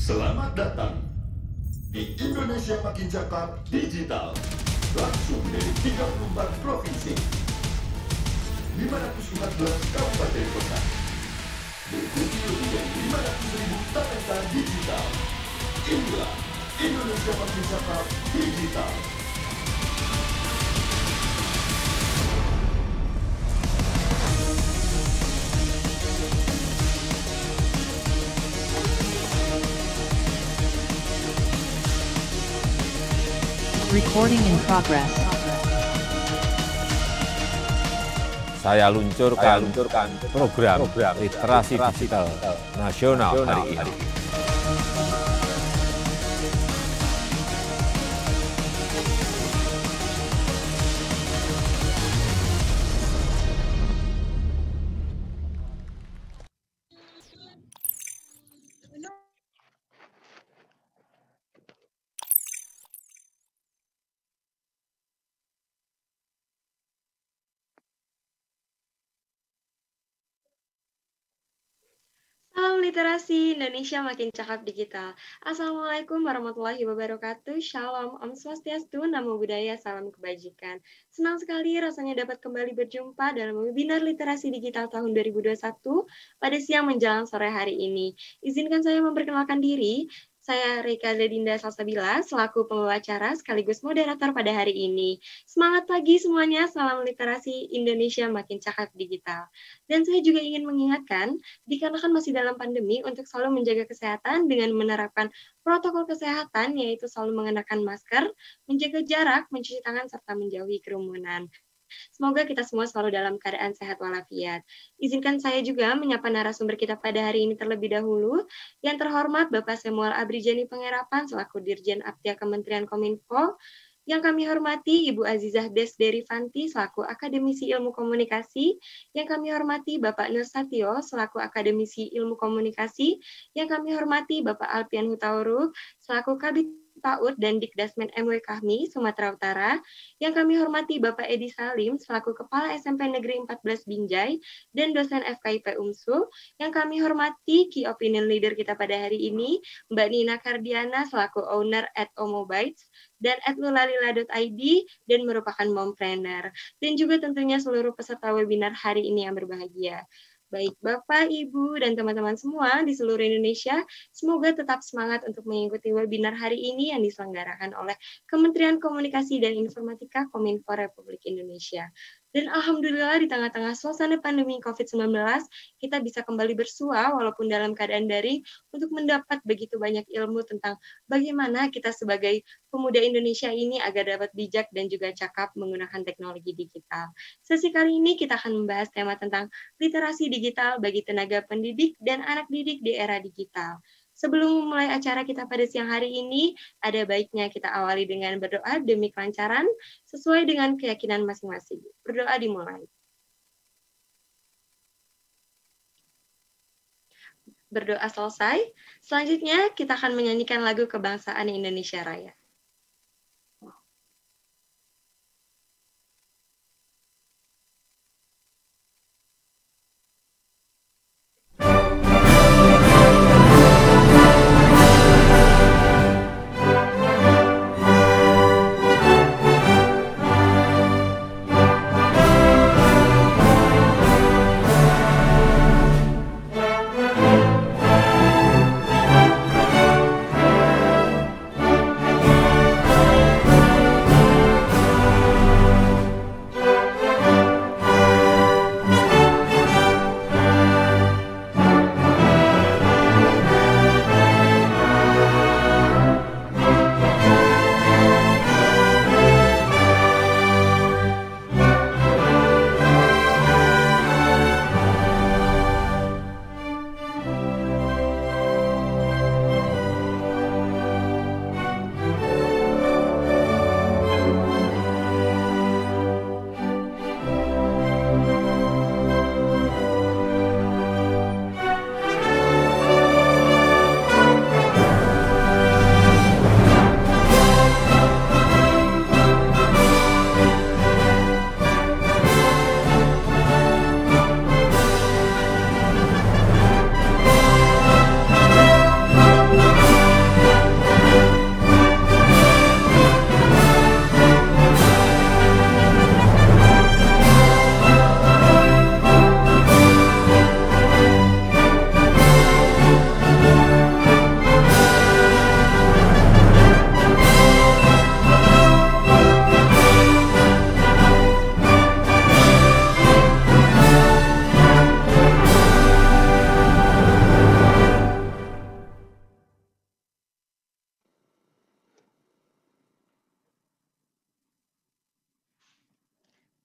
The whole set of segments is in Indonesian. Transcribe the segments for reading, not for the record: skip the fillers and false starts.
Selamat datang di Indonesia Makin Cakap Digital. Langsung dari 34 provinsi, 514 kabupaten kota. Diikuti lebih dari 500.000 talenta digital. Inilah Indonesia Makin Cakap Digital. Recording in progress. Saya luncurkan program literasi digital nasional hari ini. Salam literasi Indonesia Makin Cakap Digital. Assalamualaikum warahmatullahi wabarakatuh. Shalom, Om Swastiastu, Namo Buddhaya, Salam Kebajikan. Senang sekali rasanya dapat kembali berjumpa dalam webinar literasi digital tahun 2021 pada siang menjelang sore hari ini. Izinkan saya memperkenalkan diri. Saya Rika Dadinda Salsabila, selaku pembawa acara sekaligus moderator pada hari ini. Semangat pagi semuanya, salam literasi Indonesia Makin Cakap Digital. Dan saya juga ingin mengingatkan, dikarenakan masih dalam pandemi, untuk selalu menjaga kesehatan dengan menerapkan protokol kesehatan, yaitu selalu mengenakan masker, menjaga jarak, mencuci tangan, serta menjauhi kerumunan. Semoga kita semua selalu dalam keadaan sehat walafiat. Izinkan saya juga menyapa narasumber kita pada hari ini terlebih dahulu. Yang terhormat Bapak Samuel Abrijani Pengerapan selaku Dirjen Aptia Kementerian Kominfo. Yang kami hormati Ibu Azizah Desderifanti selaku Akademisi Ilmu Komunikasi. Yang kami hormati Bapak Nur Satyo selaku Akademisi Ilmu Komunikasi. Yang kami hormati Bapak Alpian Hutauru selaku Kabid PAUD dan Dikdasmen MW Kahmi, Sumatera Utara, yang kami hormati Bapak Edi Salim, selaku Kepala SMP Negeri 14 Binjai, dan dosen FKIP UMSU, yang kami hormati Key Opinion Leader kita pada hari ini, Mbak Nina Kardiana, selaku owner @omobytes, dan @lulalila.id, dan merupakan mompreneur, dan juga tentunya seluruh peserta webinar hari ini yang berbahagia. Baik Bapak, Ibu, dan teman-teman semua di seluruh Indonesia, semoga tetap semangat untuk mengikuti webinar hari ini yang diselenggarakan oleh Kementerian Komunikasi dan Informatika Kominfo Republik Indonesia. Dan Alhamdulillah di tengah-tengah suasana pandemi COVID-19, kita bisa kembali bersua walaupun dalam keadaan daring untuk mendapat begitu banyak ilmu tentang bagaimana kita sebagai pemuda Indonesia ini agar dapat bijak dan juga cakap menggunakan teknologi digital. Sesi kali ini kita akan membahas tema tentang literasi digital bagi tenaga pendidik dan anak didik di era digital. Sebelum memulai acara kita pada siang hari ini, ada baiknya kita awali dengan berdoa demi kelancaran sesuai dengan keyakinan masing-masing. Berdoa dimulai. Berdoa selesai, selanjutnya kita akan menyanyikan lagu kebangsaan Indonesia Raya.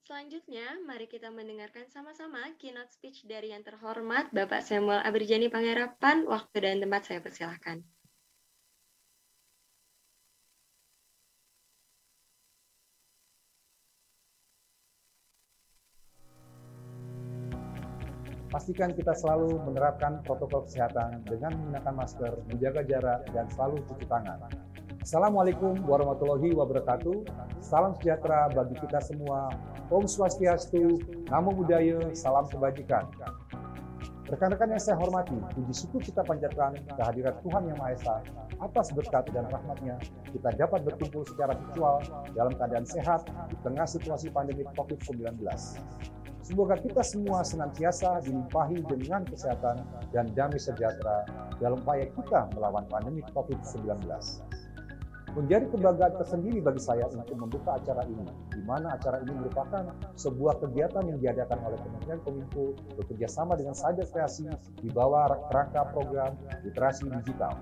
Selanjutnya, mari kita mendengarkan sama-sama keynote speech dari yang terhormat Bapak Samuel Abrijani Pangharapan. Waktu dan tempat saya persilahkan. Pastikan kita selalu menerapkan protokol kesehatan dengan menggunakan masker, menjaga jarak, dan selalu cuci tangan. Assalamualaikum warahmatullahi wabarakatuh. Salam sejahtera bagi kita semua. Om Swastiastu, Namo Buddhaya, salam kebajikan. Rekan-rekan yang saya hormati, puji syukur kita panjatkan kehadirat Tuhan Yang Maha Esa. Atas berkat dan rahmat-Nya, kita dapat berkumpul secara virtual dalam keadaan sehat di tengah situasi pandemi COVID-19. Semoga kita semua senantiasa dilimpahi dengan kesehatan dan damai sejahtera dalam upaya kita melawan pandemi COVID-19. Menjadi kebanggaan tersendiri bagi saya untuk membuka acara ini, di mana acara ini merupakan sebuah kegiatan yang diadakan oleh Kementerian Kominfo bekerja sama dengan Cyber Kreasi di bawah kerangka program literasi digital.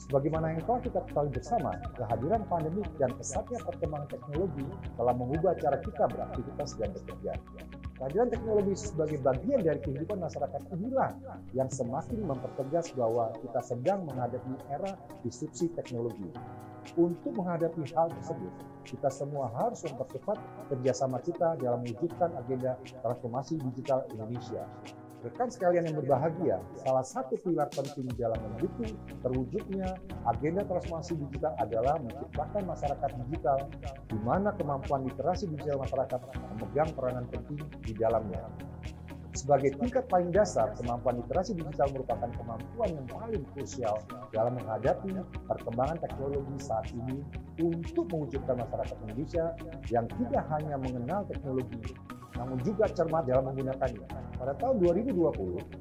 Sebagaimana yang telah kita ketahui bersama, kehadiran pandemi dan pesatnya perkembangan teknologi telah mengubah cara kita beraktivitas dan bekerja. Kehadiran teknologi sebagai bagian dari kehidupan masyarakat inilah yang semakin mempertegas bahwa kita sedang menghadapi era disrupsi teknologi. Untuk menghadapi hal tersebut, kita semua harus mempercepat kerjasama kita dalam mewujudkan agenda transformasi digital Indonesia. Rekan sekalian yang berbahagia, salah satu pilar penting dalam mendukung terwujudnya agenda transformasi digital adalah menciptakan masyarakat digital, di mana kemampuan literasi digital masyarakat memegang peranan penting di dalamnya. Sebagai tingkat paling dasar, kemampuan literasi digital merupakan kemampuan yang paling krusial dalam menghadapi perkembangan teknologi saat ini untuk mewujudkan masyarakat Indonesia yang tidak hanya mengenal teknologi, namun juga cermat dalam menggunakannya. Pada tahun 2020,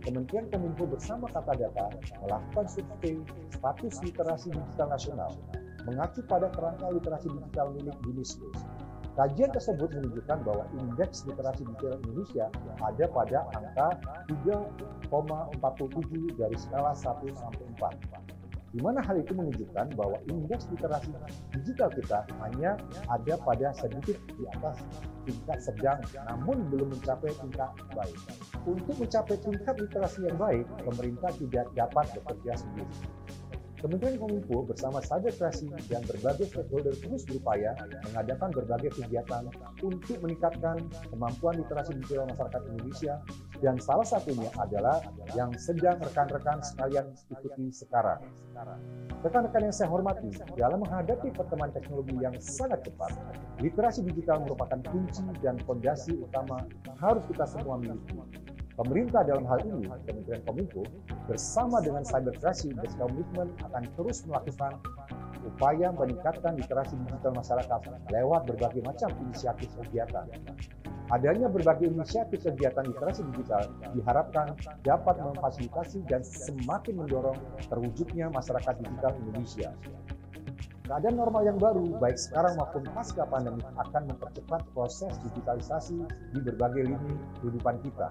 Kementerian Kominfo bersama Kata Data melakukan survei status literasi digital nasional, mengacu pada kerangka literasi digital milik UNESCO. Kajian tersebut menunjukkan bahwa indeks literasi digital Indonesia ada pada angka 3,47 dari skala 1 sampai 4. Di mana hal itu menunjukkan bahwa indeks literasi digital kita hanya ada pada sedikit di atas tingkat sedang, namun belum mencapai tingkat baik. Untuk mencapai tingkat literasi yang baik, pemerintah tidak dapat bekerja sendiri. Kementerian Kominfo bersama Cyber Kreasi dan berbagai stakeholder terus berupaya mengadakan berbagai kegiatan untuk meningkatkan kemampuan literasi digital masyarakat Indonesia, dan salah satunya adalah yang sedang rekan-rekan sekalian ikuti sekarang. Rekan-rekan yang saya hormati, dalam menghadapi perkembangan teknologi yang sangat cepat, literasi digital merupakan kunci dan fondasi utama harus kita semua miliki. Pemerintah dalam hal ini, Kementerian Kominfo, bersama dengan Cyber Kreasi berkomitmen akan terus melakukan upaya meningkatkan literasi digital masyarakat lewat berbagai macam inisiatif kegiatan. Adanya berbagai inisiatif kegiatan literasi digital diharapkan dapat memfasilitasi dan semakin mendorong terwujudnya masyarakat digital Indonesia. Keadaan normal yang baru, baik sekarang maupun pasca pandemi, akan mempercepat proses digitalisasi di berbagai lini kehidupan kita.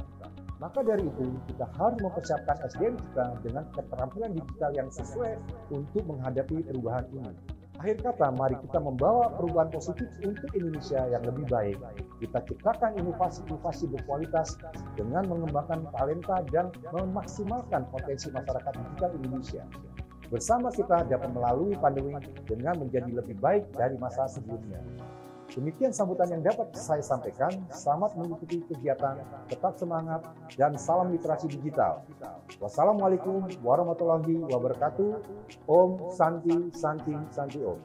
Maka dari itu, kita harus mempersiapkan SDM kita dengan keterampilan digital yang sesuai untuk menghadapi perubahan ini. Akhir kata, mari kita membawa perubahan positif untuk Indonesia yang lebih baik. Kita ciptakan inovasi-inovasi berkualitas dengan mengembangkan talenta dan memaksimalkan potensi masyarakat digital Indonesia. Bersama kita dapat melalui pandemi dengan menjadi lebih baik dari masa sebelumnya. Demikian sambutan yang dapat saya sampaikan. Selamat mengikuti kegiatan, tetap semangat, dan salam literasi digital. Wassalamualaikum warahmatullahi wabarakatuh. Om Santi Santi Santi Om.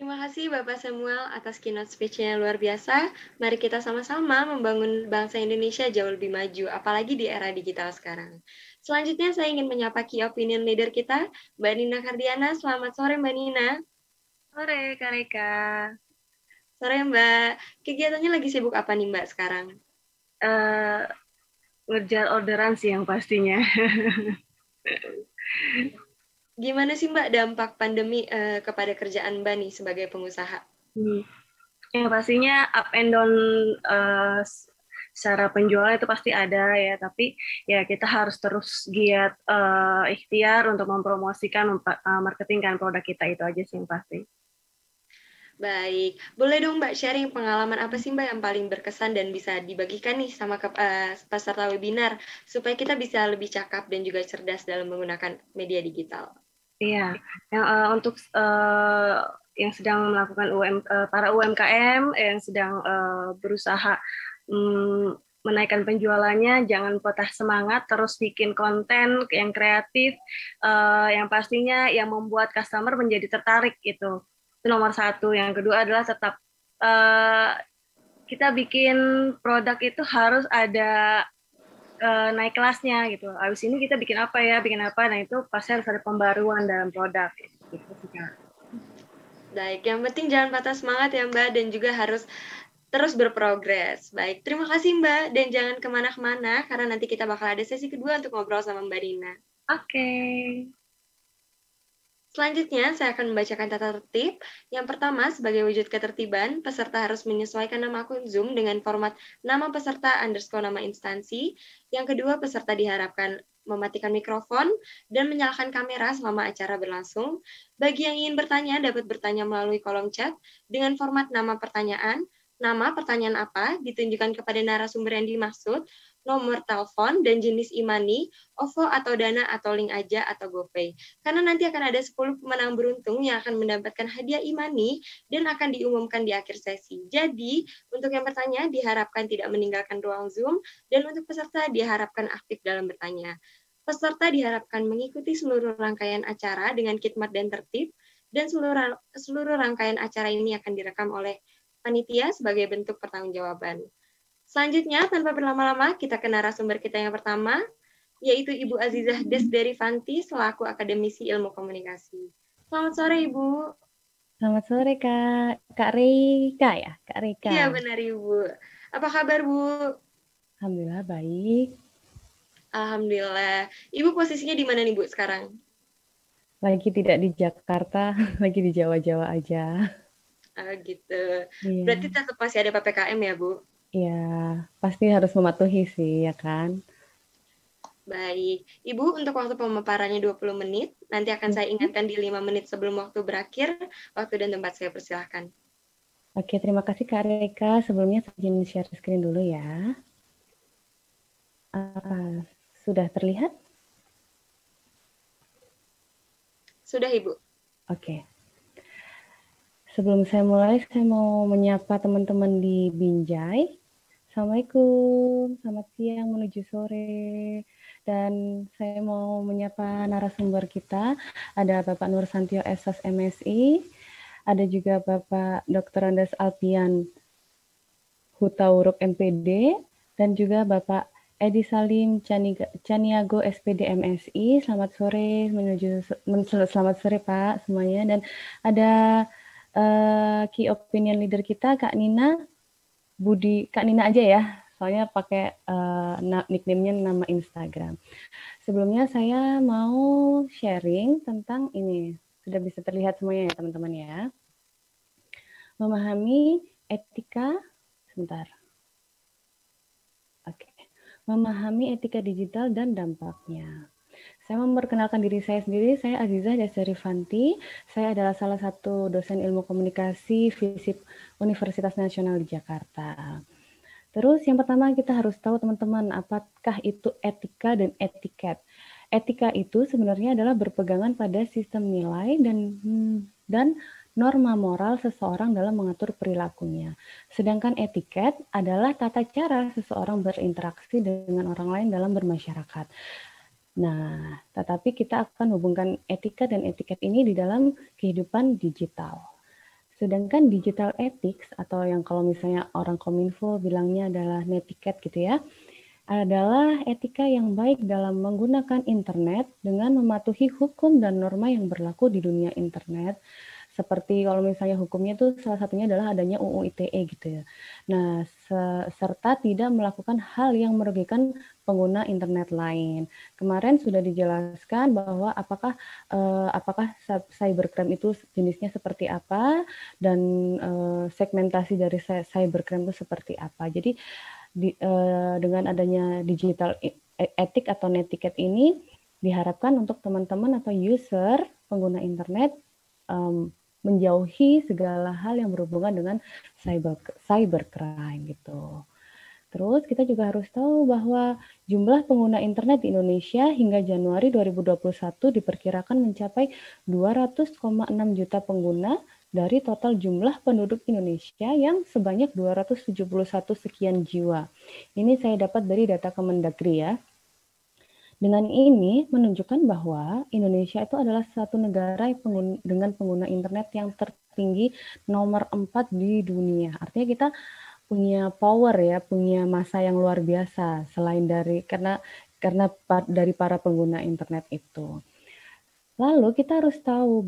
Terima kasih Bapak Samuel atas keynote speech-nya yang luar biasa. Mari kita sama-sama membangun bangsa Indonesia jauh lebih maju, apalagi di era digital sekarang. Selanjutnya saya ingin menyapa key opinion leader kita, Mbak Nina Kardiana. Selamat sore Mbak Nina. Sore Kak Reka. Sore Mbak. Kegiatannya lagi sibuk apa nih Mbak sekarang? Ngerjain orderan sih yang pastinya. Gimana sih Mbak dampak pandemi kepada kerjaan Mbak nih sebagai pengusaha? Yang pastinya up and down secara penjualan itu pasti ada ya, tapi ya kita harus terus giat ikhtiar untuk mempromosikan, marketingkan produk kita, itu aja sih yang pasti. Baik, boleh dong Mbak sharing pengalaman apa sih Mbak yang paling berkesan dan bisa dibagikan nih sama peserta webinar supaya kita bisa lebih cakap dan juga cerdas dalam menggunakan media digital. Iya, untuk yang sedang melakukan para UMKM yang sedang berusaha menaikkan penjualannya, jangan patah semangat, terus bikin konten yang kreatif, yang pastinya yang membuat customer menjadi tertarik gitu. Itu nomor satu. Yang kedua adalah tetap kita bikin produk itu harus ada naik kelasnya gitu. Abis ini kita bikin apa ya, nah itu pasti harus ada pembaruan dalam produk gitu sih Kak. Baik, yang penting jangan patah semangat ya Mbak, dan juga harus terus berprogres. Baik, terima kasih Mbak, dan jangan kemana-kemana karena nanti kita bakal ada sesi kedua untuk ngobrol sama Mbak Rina. Oke. Selanjutnya, saya akan membacakan tata tertib. Yang pertama, sebagai wujud ketertiban, peserta harus menyesuaikan nama akun Zoom dengan format nama peserta _ nama instansi. Yang kedua, peserta diharapkan mematikan mikrofon dan menyalakan kamera selama acara berlangsung. Bagi yang ingin bertanya, dapat bertanya melalui kolom chat dengan format nama pertanyaan, nama pertanyaan apa, ditunjukkan kepada narasumber yang dimaksud, nomor telepon, dan jenis e-money, OVO atau Dana atau link aja atau GoPay. Karena nanti akan ada 10 pemenang beruntung yang akan mendapatkan hadiah e-money dan akan diumumkan di akhir sesi. Jadi, untuk yang bertanya diharapkan tidak meninggalkan ruang Zoom, dan untuk peserta diharapkan aktif dalam bertanya. Peserta diharapkan mengikuti seluruh rangkaian acara dengan khidmat dan tertib, dan seluruh rangkaian acara ini akan direkam oleh panitia sebagai bentuk pertanggungjawaban. Selanjutnya, tanpa berlama-lama, kita ke narasumber kita yang pertama, yaitu Ibu Azizah Desderivanti selaku akademisi ilmu komunikasi. Selamat sore, Ibu. Selamat sore, Kak. Kak Rika ya? Kak Rika. Iya, benar, Ibu. Apa kabar, Bu? Alhamdulillah, baik. Alhamdulillah. Ibu posisinya di mana nih, Bu, sekarang? Lagi tidak di Jakarta, lagi di Jawa-Jawa aja. Gitu. Iya. Berarti tetap masih ada PPKM ya, Bu? Iya, pasti harus mematuhi sih, ya kan? Baik. Ibu, untuk waktu pemaparannya 20 menit, nanti akan saya ingatkan di 5 menit sebelum waktu berakhir, waktu dan tempat saya persilahkan. Oke, terima kasih Kak Rika. Sebelumnya saya ingin share screen dulu ya. Sudah terlihat? Sudah, Ibu. Oke. Sebelum saya mulai, saya mau menyapa teman-teman di Binjai. Assalamualaikum, selamat siang menuju sore. Dan saya mau menyapa narasumber kita, ada Bapak Nur Santio SS MSI, ada juga Bapak Dr. Andes Alpian Hutauruk MPD, dan juga Bapak Edi Salim Caniago SPD MSI. Selamat sore selamat sore Pak semuanya. Dan ada key opinion leader kita Kak Nina Budi, Kak Nina aja ya, soalnya pakai nickname-nya nama Instagram. Sebelumnya saya mau sharing tentang ini, sudah bisa terlihat semuanya ya teman-teman ya. Memahami etika, sebentar. Oke. Memahami etika digital dan dampaknya. Saya memperkenalkan diri saya sendiri, saya Azizah Desderivanti. Saya adalah salah satu dosen ilmu komunikasi FISIP Universitas Nasional di Jakarta. Terus yang pertama kita harus tahu teman-teman, apakah itu etika dan etiket. Etika itu sebenarnya adalah berpegangan pada sistem nilai dan norma moral seseorang dalam mengatur perilakunya. Sedangkan etiket adalah tata cara seseorang berinteraksi dengan orang lain dalam bermasyarakat. Nah, tetapi kita akan hubungkan etika dan etiket ini di dalam kehidupan digital. Sedangkan digital ethics, atau yang kalau misalnya orang Kominfo bilangnya adalah netiquette gitu ya, adalah etika yang baik dalam menggunakan internet dengan mematuhi hukum dan norma yang berlaku di dunia internet. Seperti kalau misalnya hukumnya itu salah satunya adalah adanya UU ITE gitu ya. Nah, serta tidak melakukan hal yang merugikan pengguna internet lain. Kemarin sudah dijelaskan bahwa apakah cybercrime itu jenisnya seperti apa dan segmentasi dari cybercrime itu seperti apa. Jadi dengan adanya digital etik atau netiquette ini diharapkan untuk teman-teman atau user pengguna internet menjauhi segala hal yang berhubungan dengan cybercrime gitu. Terus kita juga harus tahu bahwa jumlah pengguna internet di Indonesia hingga Januari 2021 diperkirakan mencapai 200,6 juta pengguna dari total jumlah penduduk Indonesia yang sebanyak 271 sekian jiwa. Ini saya dapat dari data Kemendagri ya. Dengan ini menunjukkan bahwa Indonesia itu adalah satu negara dengan pengguna internet yang tertinggi nomor 4 di dunia. Artinya kita punya power ya, punya massa yang luar biasa selain dari karena dari para pengguna internet itu. Lalu kita harus tahu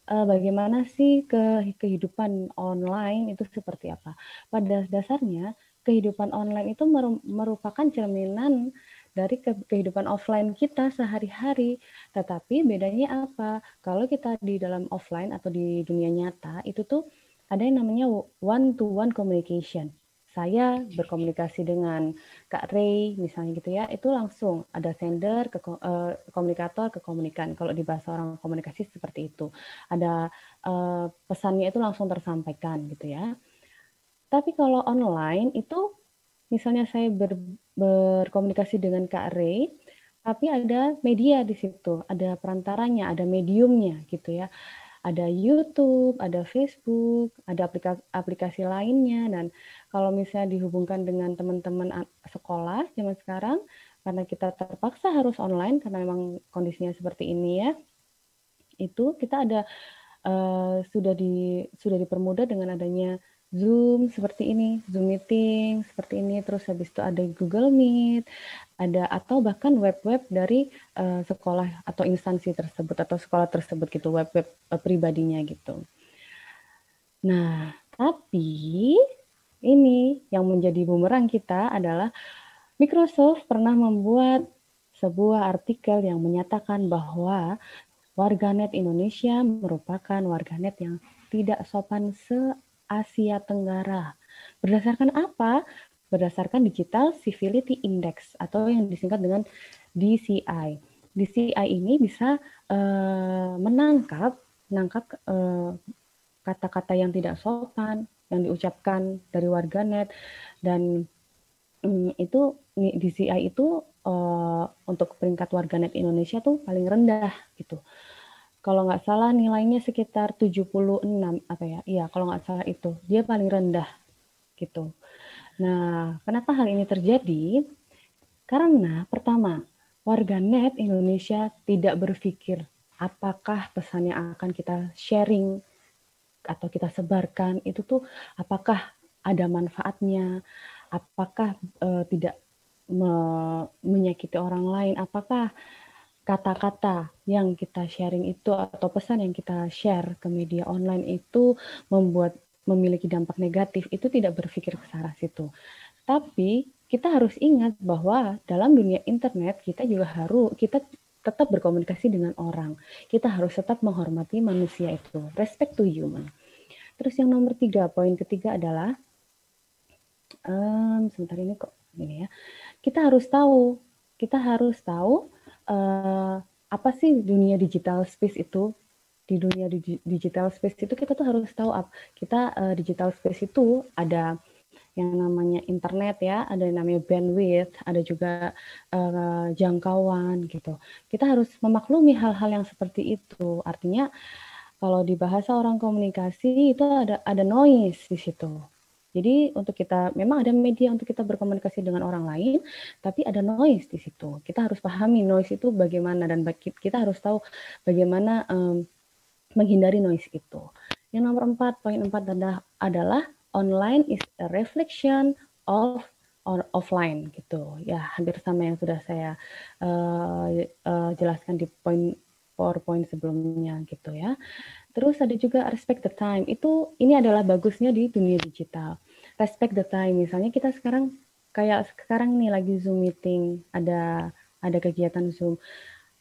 bagaimana sih kehidupan online itu seperti apa. Pada dasarnya kehidupan online itu merupakan cerminan dari kehidupan offline kita sehari-hari. Tetapi bedanya apa? Kalau kita di dalam offline atau di dunia nyata itu tuh ada yang namanya one-to-one communication. Saya berkomunikasi dengan Kak Ray misalnya gitu ya, itu langsung ada sender ke komunikator ke komunikan. Kalau di bahasa orang komunikasi seperti itu. Ada pesannya itu langsung tersampaikan gitu ya. Tapi kalau online itu misalnya saya berkomunikasi dengan Kak Ray, tapi ada media di situ, ada perantaranya, ada mediumnya gitu ya. Ada YouTube, ada Facebook, ada aplikasi lainnya, dan kalau misalnya dihubungkan dengan teman-teman sekolah zaman sekarang, karena kita terpaksa harus online karena memang kondisinya seperti ini ya, itu kita ada sudah dipermudah dengan adanya Zoom seperti ini, Zoom meeting seperti ini, terus habis itu ada Google Meet, ada atau bahkan web-web dari sekolah atau instansi tersebut atau sekolah tersebut gitu, web-web pribadinya gitu. Nah, tapi ini yang menjadi bumerang kita adalah Microsoft pernah membuat sebuah artikel yang menyatakan bahwa warganet Indonesia merupakan warganet yang tidak sopan se-Asia Tenggara. Berdasarkan apa? Berdasarkan Digital Civility Index atau yang disingkat dengan DCI. DCI ini bisa menangkap kata-kata yang tidak sopan yang diucapkan dari warganet, dan itu DCI itu untuk peringkat warganet Indonesia tuh paling rendah gitu. Kalau nggak salah nilainya sekitar 76 apa ya? Iya, kalau nggak salah itu dia paling rendah gitu. Nah, kenapa hal ini terjadi? Karena pertama, warganet Indonesia tidak berpikir apakah pesan yang akan kita sharing atau kita sebarkan itu tuh apakah ada manfaatnya, apakah tidak menyakiti orang lain, apakah kata-kata yang kita sharing itu atau pesan yang kita share ke media online itu memiliki dampak negatif, itu tidak berpikir ke arah situ. Tapi kita harus ingat bahwa dalam dunia internet kita tetap berkomunikasi dengan orang. Kita harus tetap menghormati manusia itu, respect to human. Terus yang nomor 3, poin ketiga adalah sebentar ini kok gini ya. Kita harus tahu apa sih dunia digital space itu. Di dunia digital space itu kita tuh harus tahu digital space itu ada yang namanya internet ya, ada yang namanya bandwidth, ada juga jangkauan gitu. Kita harus memaklumi hal-hal yang seperti itu. Artinya kalau di bahasa orang komunikasi itu ada noise di situ. Jadi untuk kita, memang ada media untuk kita berkomunikasi dengan orang lain, tapi ada noise di situ. Kita harus pahami noise itu bagaimana, dan kita harus tahu bagaimana menghindari noise itu. Yang nomor 4, poin 4 adalah online is a reflection of offline gitu. Ya, hampir sama yang sudah saya jelaskan di PowerPoint sebelumnya gitu ya. Terus ada juga respect the time. Ini adalah bagusnya di dunia digital. Respect the time. Misalnya kita sekarang nih lagi Zoom meeting, ada kegiatan Zoom.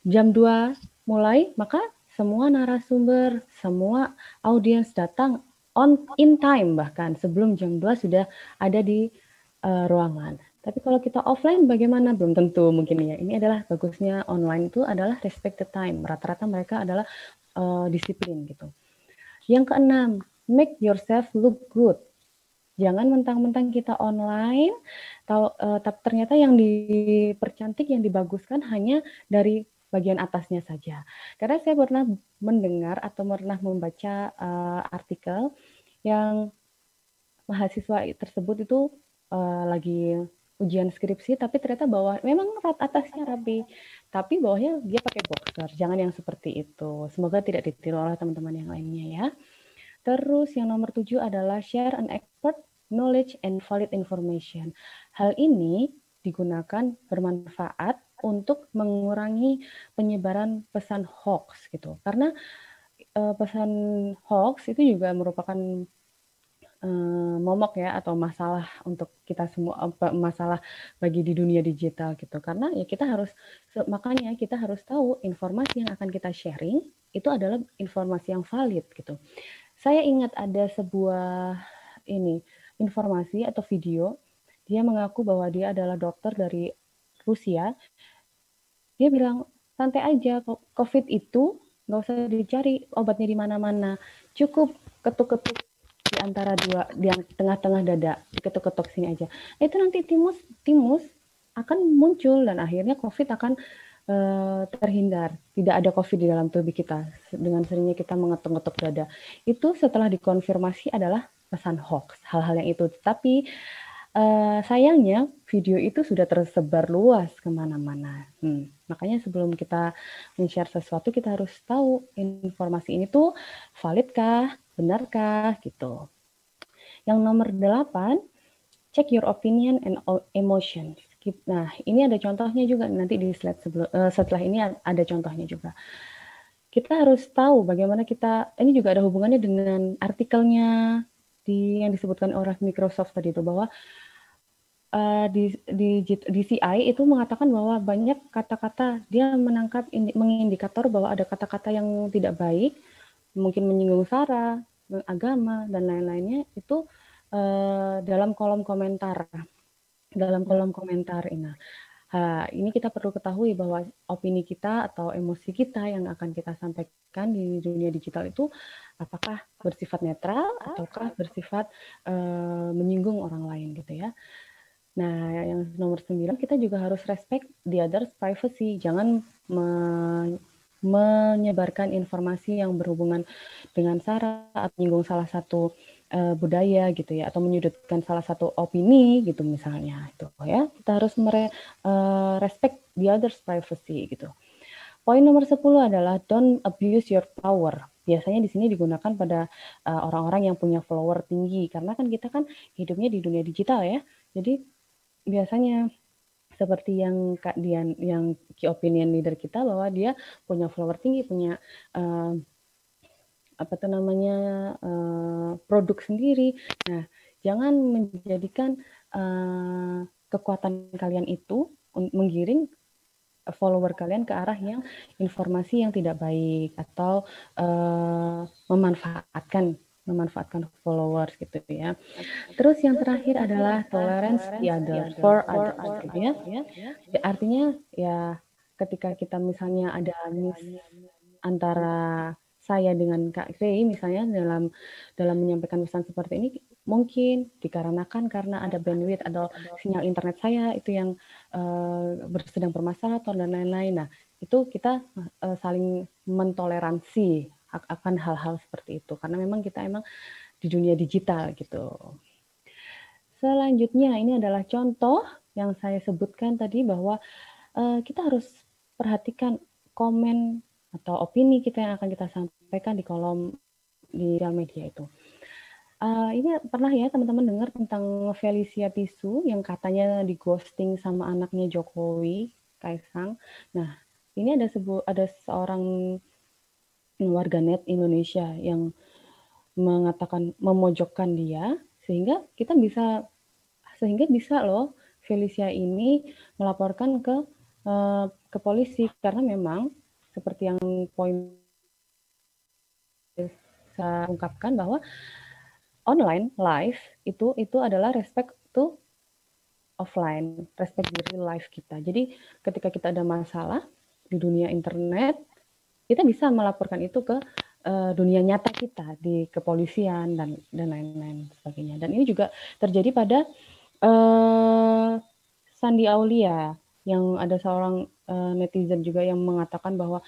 Jam 2 mulai, maka semua narasumber, semua audiens datang in time, bahkan sebelum jam 2 sudah ada di ruangan. Tapi kalau kita offline bagaimana? Belum tentu mungkin ya. Ini adalah bagusnya online itu adalah respect the time. Rata-rata mereka adalah disiplin gitu. Yang keenam, make yourself look good. Jangan mentang-mentang kita online, tapi ternyata yang dipercantik, yang dibaguskan hanya dari bagian atasnya saja. Karena saya pernah mendengar atau pernah membaca artikel yang mahasiswa tersebut itu lagi ujian skripsi, tapi ternyata bawah memang atasnya rapi, tapi bawahnya dia pakai boxer. Jangan yang seperti itu. Semoga tidak ditiru oleh teman-teman yang lainnya ya. Terus yang nomor 7 adalah share an expert knowledge and valid information. Hal ini digunakan bermanfaat untuk mengurangi penyebaran pesan hoax gitu. Karena pesan hoax itu juga merupakan momok ya, atau masalah untuk kita semua, masalah bagi di dunia digital gitu. Karena ya makanya kita harus tahu informasi yang akan kita sharing itu adalah informasi yang valid gitu. Saya ingat ada sebuah informasi atau video, dia mengaku bahwa dia adalah dokter dari Rusia. Dia bilang, santai aja, COVID itu nggak usah dicari obatnya di mana-mana, cukup ketuk-ketuk di antara di tengah-tengah dada, diketuk-ketuk sini aja. Itu nanti timus akan muncul dan akhirnya COVID akan terhindar. Tidak ada COVID di dalam tubuh kita dengan seringnya kita mengetuk-ngetuk dada. Itu setelah dikonfirmasi adalah pesan hoax, hal-hal yang itu. Tapi sayangnya video itu sudah tersebar luas kemana-mana. Makanya sebelum kita men-share sesuatu, kita harus tahu informasi ini tuh validkah, benarkah, gitu. Yang nomor 8, check your opinion and emotions. Nah, ini ada contohnya juga, nanti di slide setelah ini ada contohnya juga. Kita harus tahu bagaimana ini juga ada hubungannya dengan artikelnya yang disebutkan oleh Microsoft tadi itu, bahwa di DCI itu mengatakan bahwa banyak kata-kata dia mengindikator bahwa ada kata-kata yang tidak baik, mungkin menyinggung sara, agama, dan lain-lainnya itu dalam kolom komentar. Ini kita perlu ketahui bahwa opini kita atau emosi kita yang akan kita sampaikan di dunia digital itu apakah bersifat netral ataukah bersifat menyinggung orang lain gitu ya. Nah, yang nomor 9, kita juga harus respect the other's privacy. Jangan menyebarkan informasi yang berhubungan dengan sara atau menyinggung salah satu budaya gitu ya, atau menyudutkan salah satu opini gitu misalnya, itu ya. Kita harus respect the other's privacy gitu. Poin nomor 10 adalah don't abuse your power. Biasanya di sini digunakan pada orang-orang yang punya follower tinggi, karena kan kita kan hidupnya di dunia digital ya. Jadi biasanya seperti yang Kak Dian, yang key opinion leader kita, bahwa dia punya follower tinggi, punya produk sendiri. Nah, jangan menjadikan kekuatan kalian itu menggiring follower kalian ke arah yang informasi yang tidak baik atau memanfaatkan followers gitu ya. Terus yang terakhir adalah tolerance the other for others gitu ya. Artinya ya ketika kita misalnya ada antara saya dengan Kak Grey misalnya dalam menyampaikan pesan seperti ini, mungkin dikarenakan karena ada bandwidth atau sinyal internet saya itu yang sedang bermasalah atau dan lain-lain. Nah, itu kita saling mentoleransi akan hal-hal seperti itu, karena memang kita di dunia digital gitu. Selanjutnya ini adalah contoh yang saya sebutkan tadi, bahwa kita harus perhatikan komen atau opini kita yang akan kita sampaikan di kolom di sosial media itu. Ini pernah ya teman-teman dengar tentang Felicia Tisu yang katanya di ghosting sama anaknya Jokowi, Kaisang. Nah, ini ada seorang warganet Indonesia yang mengatakan memojokkan dia, sehingga bisa loh Felicia ini melaporkan ke polisi, karena memang seperti yang poin saya ungkapkan bahwa online live itu adalah respect to offline, respect di real life kita. Jadi ketika kita ada masalah di dunia internet, kita bisa melaporkan itu ke dunia nyata kita di kepolisian dan lain-lain sebagainya. Dan ini juga terjadi pada Sandi Aulia, yang ada seorang netizen juga yang mengatakan bahwa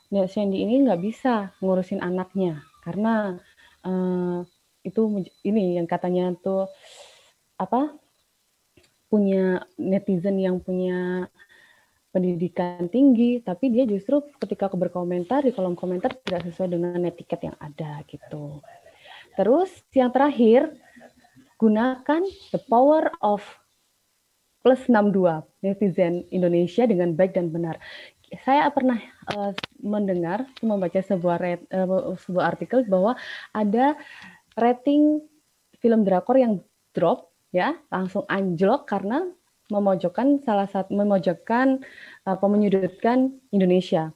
Sandy ini nggak bisa ngurusin anaknya karena itu ini yang katanya tuh apa, punya netizen yang punya pendidikan tinggi, tapi dia justru ketika berkomentar di kolom komentar tidak sesuai dengan etiket yang ada gitu. Terus yang terakhir, gunakan the power of +62 netizen Indonesia dengan baik dan benar. Saya pernah membaca sebuah artikel bahwa ada rating film drakor yang drop, ya, langsung anjlok karena menyudutkan Indonesia,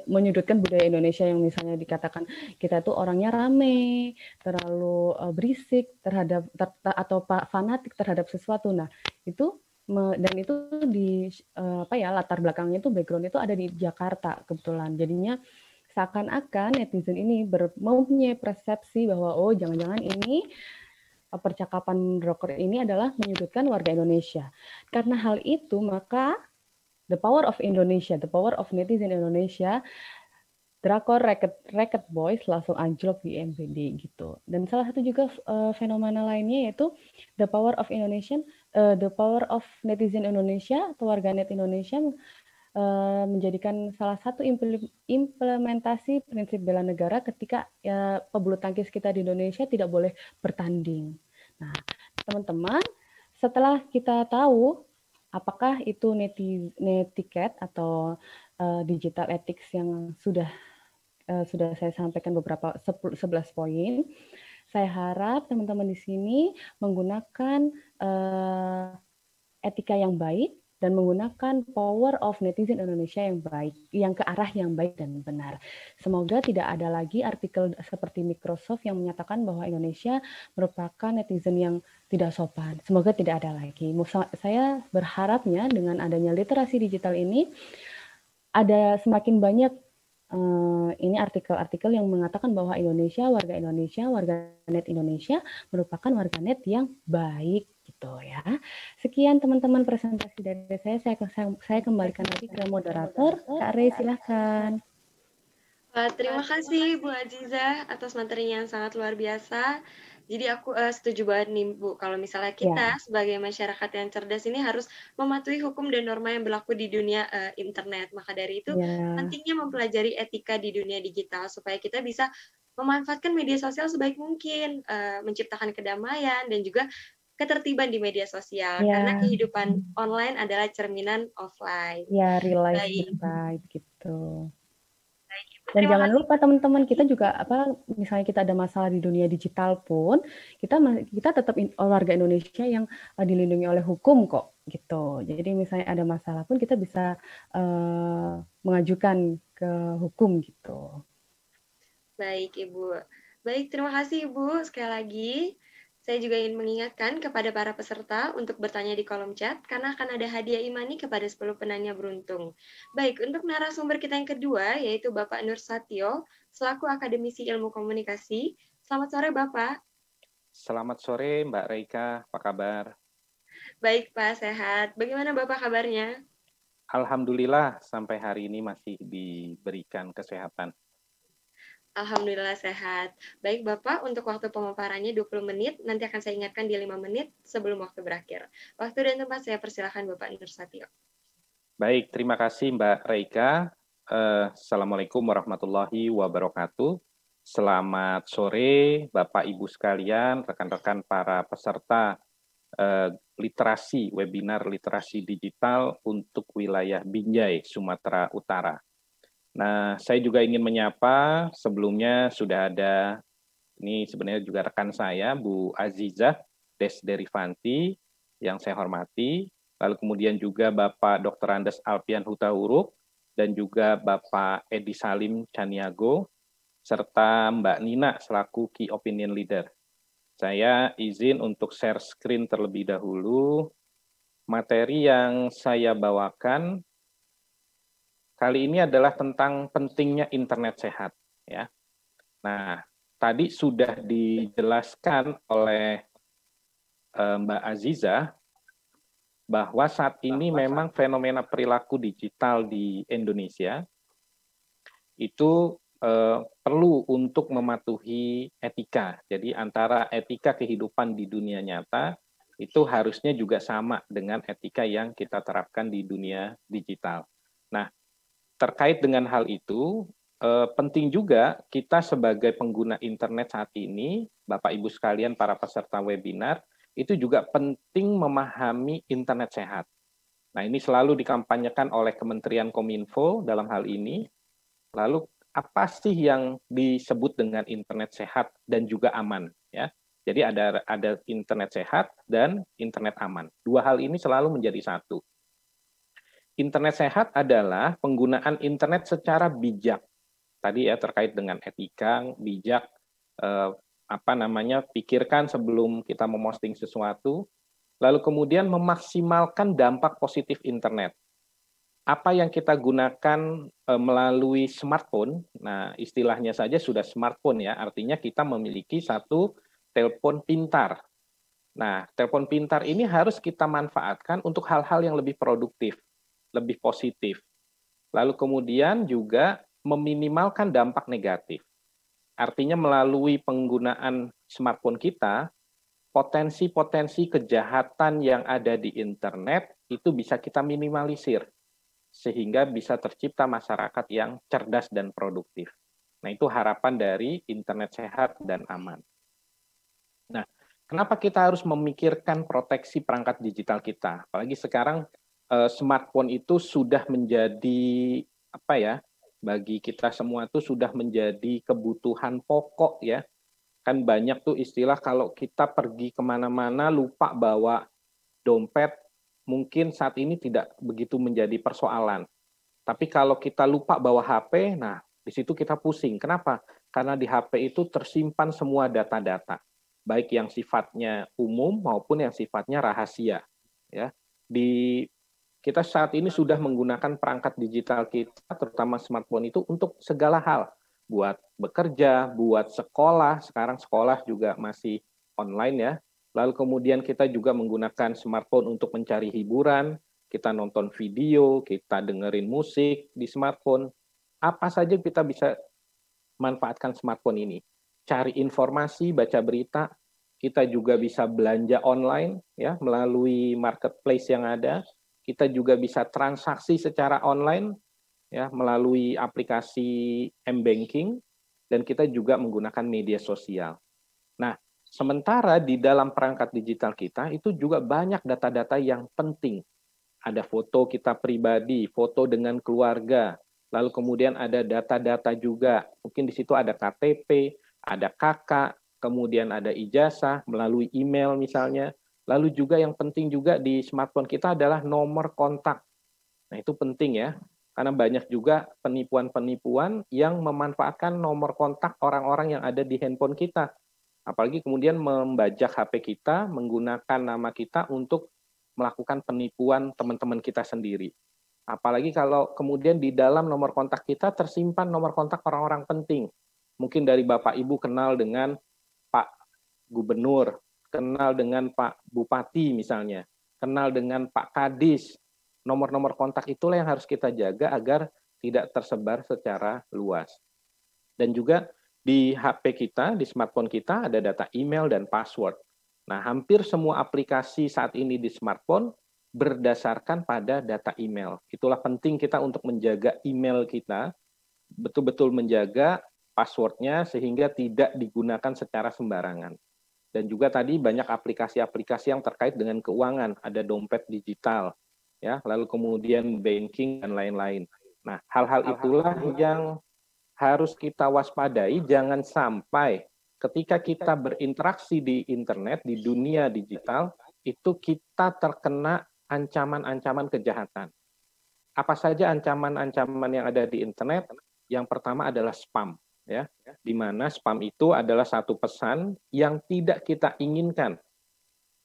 menyudutkan budaya Indonesia yang misalnya dikatakan kita tuh orangnya rame, terlalu berisik atau fanatik terhadap sesuatu. Nah, itu dan itu di latar belakangnya itu background itu ada di Jakarta kebetulan. Jadinya seakan-akan netizen ini mempunyai persepsi bahwa oh jangan-jangan ini percakapan drakor ini adalah menyudutkan warga Indonesia. Karena hal itu, maka the power of Indonesia, the power of netizen Indonesia, drakor Racket Boys langsung anjlok di MPD gitu. Dan salah satu juga fenomena lainnya yaitu the power of netizen Indonesia atau warganet Indonesia menjadikan salah satu implementasi prinsip bela negara ketika pebulu tangkis kita di Indonesia tidak boleh bertanding. Nah, teman-teman, setelah kita tahu apakah itu netiquette atau digital ethics yang sudah saya sampaikan beberapa 11 poin, saya harap teman-teman di sini menggunakan etika yang baik dan menggunakan power of netizen Indonesia yang baik, yang ke arah yang baik dan benar. Semoga tidak ada lagi artikel seperti Microsoft yang menyatakan bahwa Indonesia merupakan netizen yang tidak sopan. Semoga tidak ada lagi. Saya berharapnya dengan adanya literasi digital ini, ada semakin banyak ini artikel-artikel yang mengatakan bahwa warganet Indonesia merupakan warganet yang baik gitu ya. Sekian teman-teman presentasi dari saya kembalikan lagi ke moderator. Kak Rey, silahkan. Terima kasih Bu Aziza atas materinya yang sangat luar biasa. Jadi aku setuju banget nih Bu, kalau misalnya kita sebagai masyarakat yang cerdas ini harus mematuhi hukum dan norma yang berlaku di dunia internet. Maka dari itu pentingnya mempelajari etika di dunia digital supaya kita bisa memanfaatkan media sosial sebaik mungkin, menciptakan kedamaian dan juga ketertiban di media sosial. Karena kehidupan online adalah cerminan offline. Ya, real life baik gitu. Dan jangan lupa teman-teman, kita juga misalnya kita ada masalah di dunia digital pun kita tetap warga Indonesia yang dilindungi oleh hukum kok gitu. Jadi misalnya ada masalah pun kita bisa mengajukan ke hukum gitu. Baik Ibu. Baik, terima kasih Ibu sekali lagi. Saya juga ingin mengingatkan kepada para peserta untuk bertanya di kolom chat, karena akan ada hadiah e-money kepada 10 penanya beruntung. Baik, untuk narasumber kita yang kedua, yaitu Bapak Nur Satyo, selaku Akademisi Ilmu Komunikasi. Selamat sore, Bapak. Selamat sore, Mbak Reika. Apa kabar? Baik, Pak. Sehat. Bagaimana Bapak kabarnya? Alhamdulillah, sampai hari ini masih diberikan kesehatan. Alhamdulillah sehat. Baik Bapak, untuk waktu pemaparannya 20 menit, nanti akan saya ingatkan di 5 menit sebelum waktu berakhir. Waktu dan tempat saya persilakan Bapak Nur Satyo. Baik, terima kasih Mbak Reika. Assalamualaikum warahmatullahi wabarakatuh. Selamat sore Bapak Ibu sekalian, rekan-rekan para peserta webinar literasi digital untuk wilayah Binjai, Sumatera Utara. Nah, saya juga ingin menyapa, sebelumnya sudah ada, ini sebenarnya juga rekan saya, Bu Azizah Desderifanti, yang saya hormati, lalu kemudian juga Bapak Dr. Andes Alpian Hutauruk, dan juga Bapak Edi Salim Caniago, serta Mbak Nina selaku Key Opinion Leader. Saya izin untuk share screen terlebih dahulu. materi yang saya bawakan kali ini adalah tentang pentingnya internet sehat, ya. Nah, tadi sudah dijelaskan oleh Mbak Aziza bahwa saat ini memang fenomena perilaku digital di Indonesia itu perlu untuk mematuhi etika. Jadi antara etika kehidupan di dunia nyata itu harusnya juga sama dengan etika yang kita terapkan di dunia digital. Nah, terkait dengan hal itu, penting juga kita sebagai pengguna internet saat ini, Bapak Ibu sekalian para peserta webinar, itu juga penting memahami internet sehat. Nah, ini selalu dikampanyekan oleh Kementerian Kominfo dalam hal ini. Lalu apa sih yang disebut dengan internet sehat dan juga aman, ya? Jadi ada internet sehat dan internet aman. Dua hal ini selalu menjadi satu. Internet sehat adalah penggunaan internet secara bijak. Tadi ya terkait dengan etika, bijak, pikirkan sebelum kita memposting sesuatu, lalu kemudian memaksimalkan dampak positif internet. Apa yang kita gunakan melalui smartphone, nah istilahnya saja sudah smartphone ya, artinya kita memiliki satu telepon pintar. Nah, telepon pintar ini harus kita manfaatkan untuk hal-hal yang lebih produktif, lebih positif. Lalu kemudian juga meminimalkan dampak negatif. Artinya melalui penggunaan smartphone kita, potensi-potensi kejahatan yang ada di internet itu bisa kita minimalisir, sehingga bisa tercipta masyarakat yang cerdas dan produktif. Nah, itu harapan dari internet sehat dan aman. Nah, kenapa kita harus memikirkan proteksi perangkat digital kita? Apalagi sekarang smartphone itu sudah menjadi bagi kita semua itu sudah menjadi kebutuhan pokok ya. Kan banyak tuh istilah kalau kita pergi kemana-mana lupa bawa dompet, mungkin saat ini tidak begitu menjadi persoalan. Tapi kalau kita lupa bawa HP, nah di situ kita pusing. Kenapa? Karena di HP itu tersimpan semua data-data, baik yang sifatnya umum maupun yang sifatnya rahasia. Ya, kita saat ini sudah menggunakan perangkat digital kita, terutama smartphone itu untuk segala hal, buat bekerja, buat sekolah. Sekarang sekolah juga masih online ya. Lalu kemudian kita juga menggunakan smartphone untuk mencari hiburan, kita nonton video, kita dengerin musik di smartphone. Apa saja kita bisa manfaatkan smartphone ini. Cari informasi, baca berita, kita juga bisa belanja online ya melalui marketplace yang ada. Kita juga bisa transaksi secara online ya melalui aplikasi M-Banking, dan kita juga menggunakan media sosial. Nah, sementara di dalam perangkat digital kita itu juga banyak data-data yang penting. Ada foto kita pribadi, foto dengan keluarga, lalu kemudian ada data-data juga. Mungkin di situ ada KTP, ada KK, kemudian ada ijazah melalui email misalnya. Lalu juga yang penting juga di smartphone kita adalah nomor kontak. Nah, itu penting ya. Karena banyak juga penipuan-penipuan yang memanfaatkan nomor kontak orang-orang yang ada di handphone kita. Apalagi kemudian membajak HP kita, menggunakan nama kita untuk melakukan penipuan teman-teman kita sendiri. Apalagi kalau kemudian di dalam nomor kontak kita tersimpan nomor kontak orang-orang penting. Mungkin dari Bapak Ibu kenal dengan Pak Gubernur, kenal dengan Pak Bupati misalnya, kenal dengan Pak Kadis. Nomor-nomor kontak itulah yang harus kita jaga agar tidak tersebar secara luas. Dan juga di HP kita, di smartphone kita ada data email dan password. Nah, hampir semua aplikasi saat ini di smartphone berdasarkan pada data email. Itulah penting kita untuk menjaga email kita, betul-betul menjaga passwordnya sehingga tidak digunakan secara sembarangan. Dan juga tadi banyak aplikasi-aplikasi yang terkait dengan keuangan, ada dompet digital, ya, lalu kemudian banking dan lain-lain. Nah, hal-hal itulah yang harus kita waspadai, jangan sampai ketika kita berinteraksi di internet, di dunia digital, itu kita terkena ancaman-ancaman kejahatan. Apa saja ancaman-ancaman yang ada di internet? Yang pertama adalah spam, ya, di mana spam itu adalah satu pesan yang tidak kita inginkan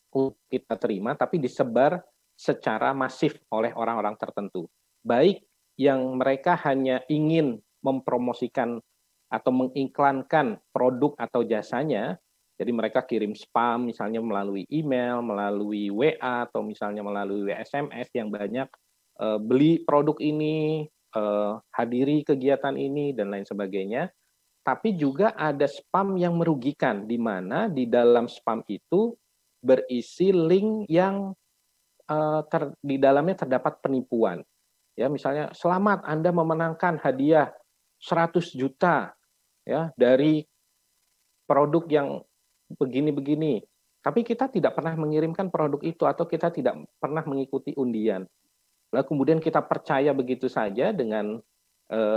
untuk kita terima, tapi disebar secara masif oleh orang-orang tertentu. Baik yang mereka hanya ingin mempromosikan atau mengiklankan produk atau jasanya, jadi mereka kirim spam misalnya melalui email, melalui WA, atau misalnya melalui SMS yang banyak, beli produk ini, hadiri kegiatan ini, dan lain sebagainya. Tapi juga ada spam yang merugikan, di mana di dalam spam itu berisi link yang di dalamnya terdapat penipuan. Ya, misalnya, selamat Anda memenangkan hadiah 100 juta ya dari produk yang begini-begini. Tapi kita tidak pernah mengirimkan produk itu, atau kita tidak pernah mengikuti undian. Lalu kemudian kita percaya begitu saja dengan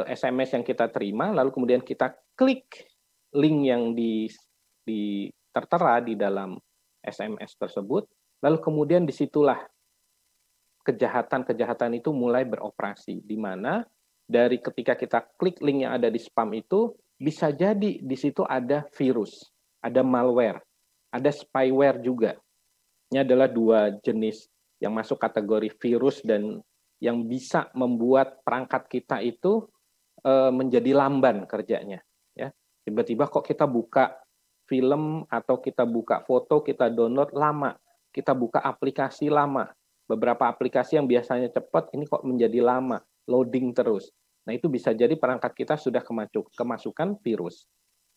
SMS yang kita terima, lalu kemudian kita klik link yang tertera di dalam SMS tersebut, lalu kemudian disitulah kejahatan-kejahatan itu mulai beroperasi, di mana dari ketika kita klik link yang ada di spam itu, bisa jadi di situ ada virus, ada malware, ada spyware juga. Ini adalah dua jenis yang masuk kategori virus dan yang bisa membuat perangkat kita itu menjadi lamban kerjanya. Ya, tiba-tiba kok kita buka film atau kita buka foto, kita download lama, kita buka aplikasi lama. Beberapa aplikasi yang biasanya cepat, ini kok menjadi lama, loading terus. Nah, itu bisa jadi perangkat kita sudah kemasukan virus.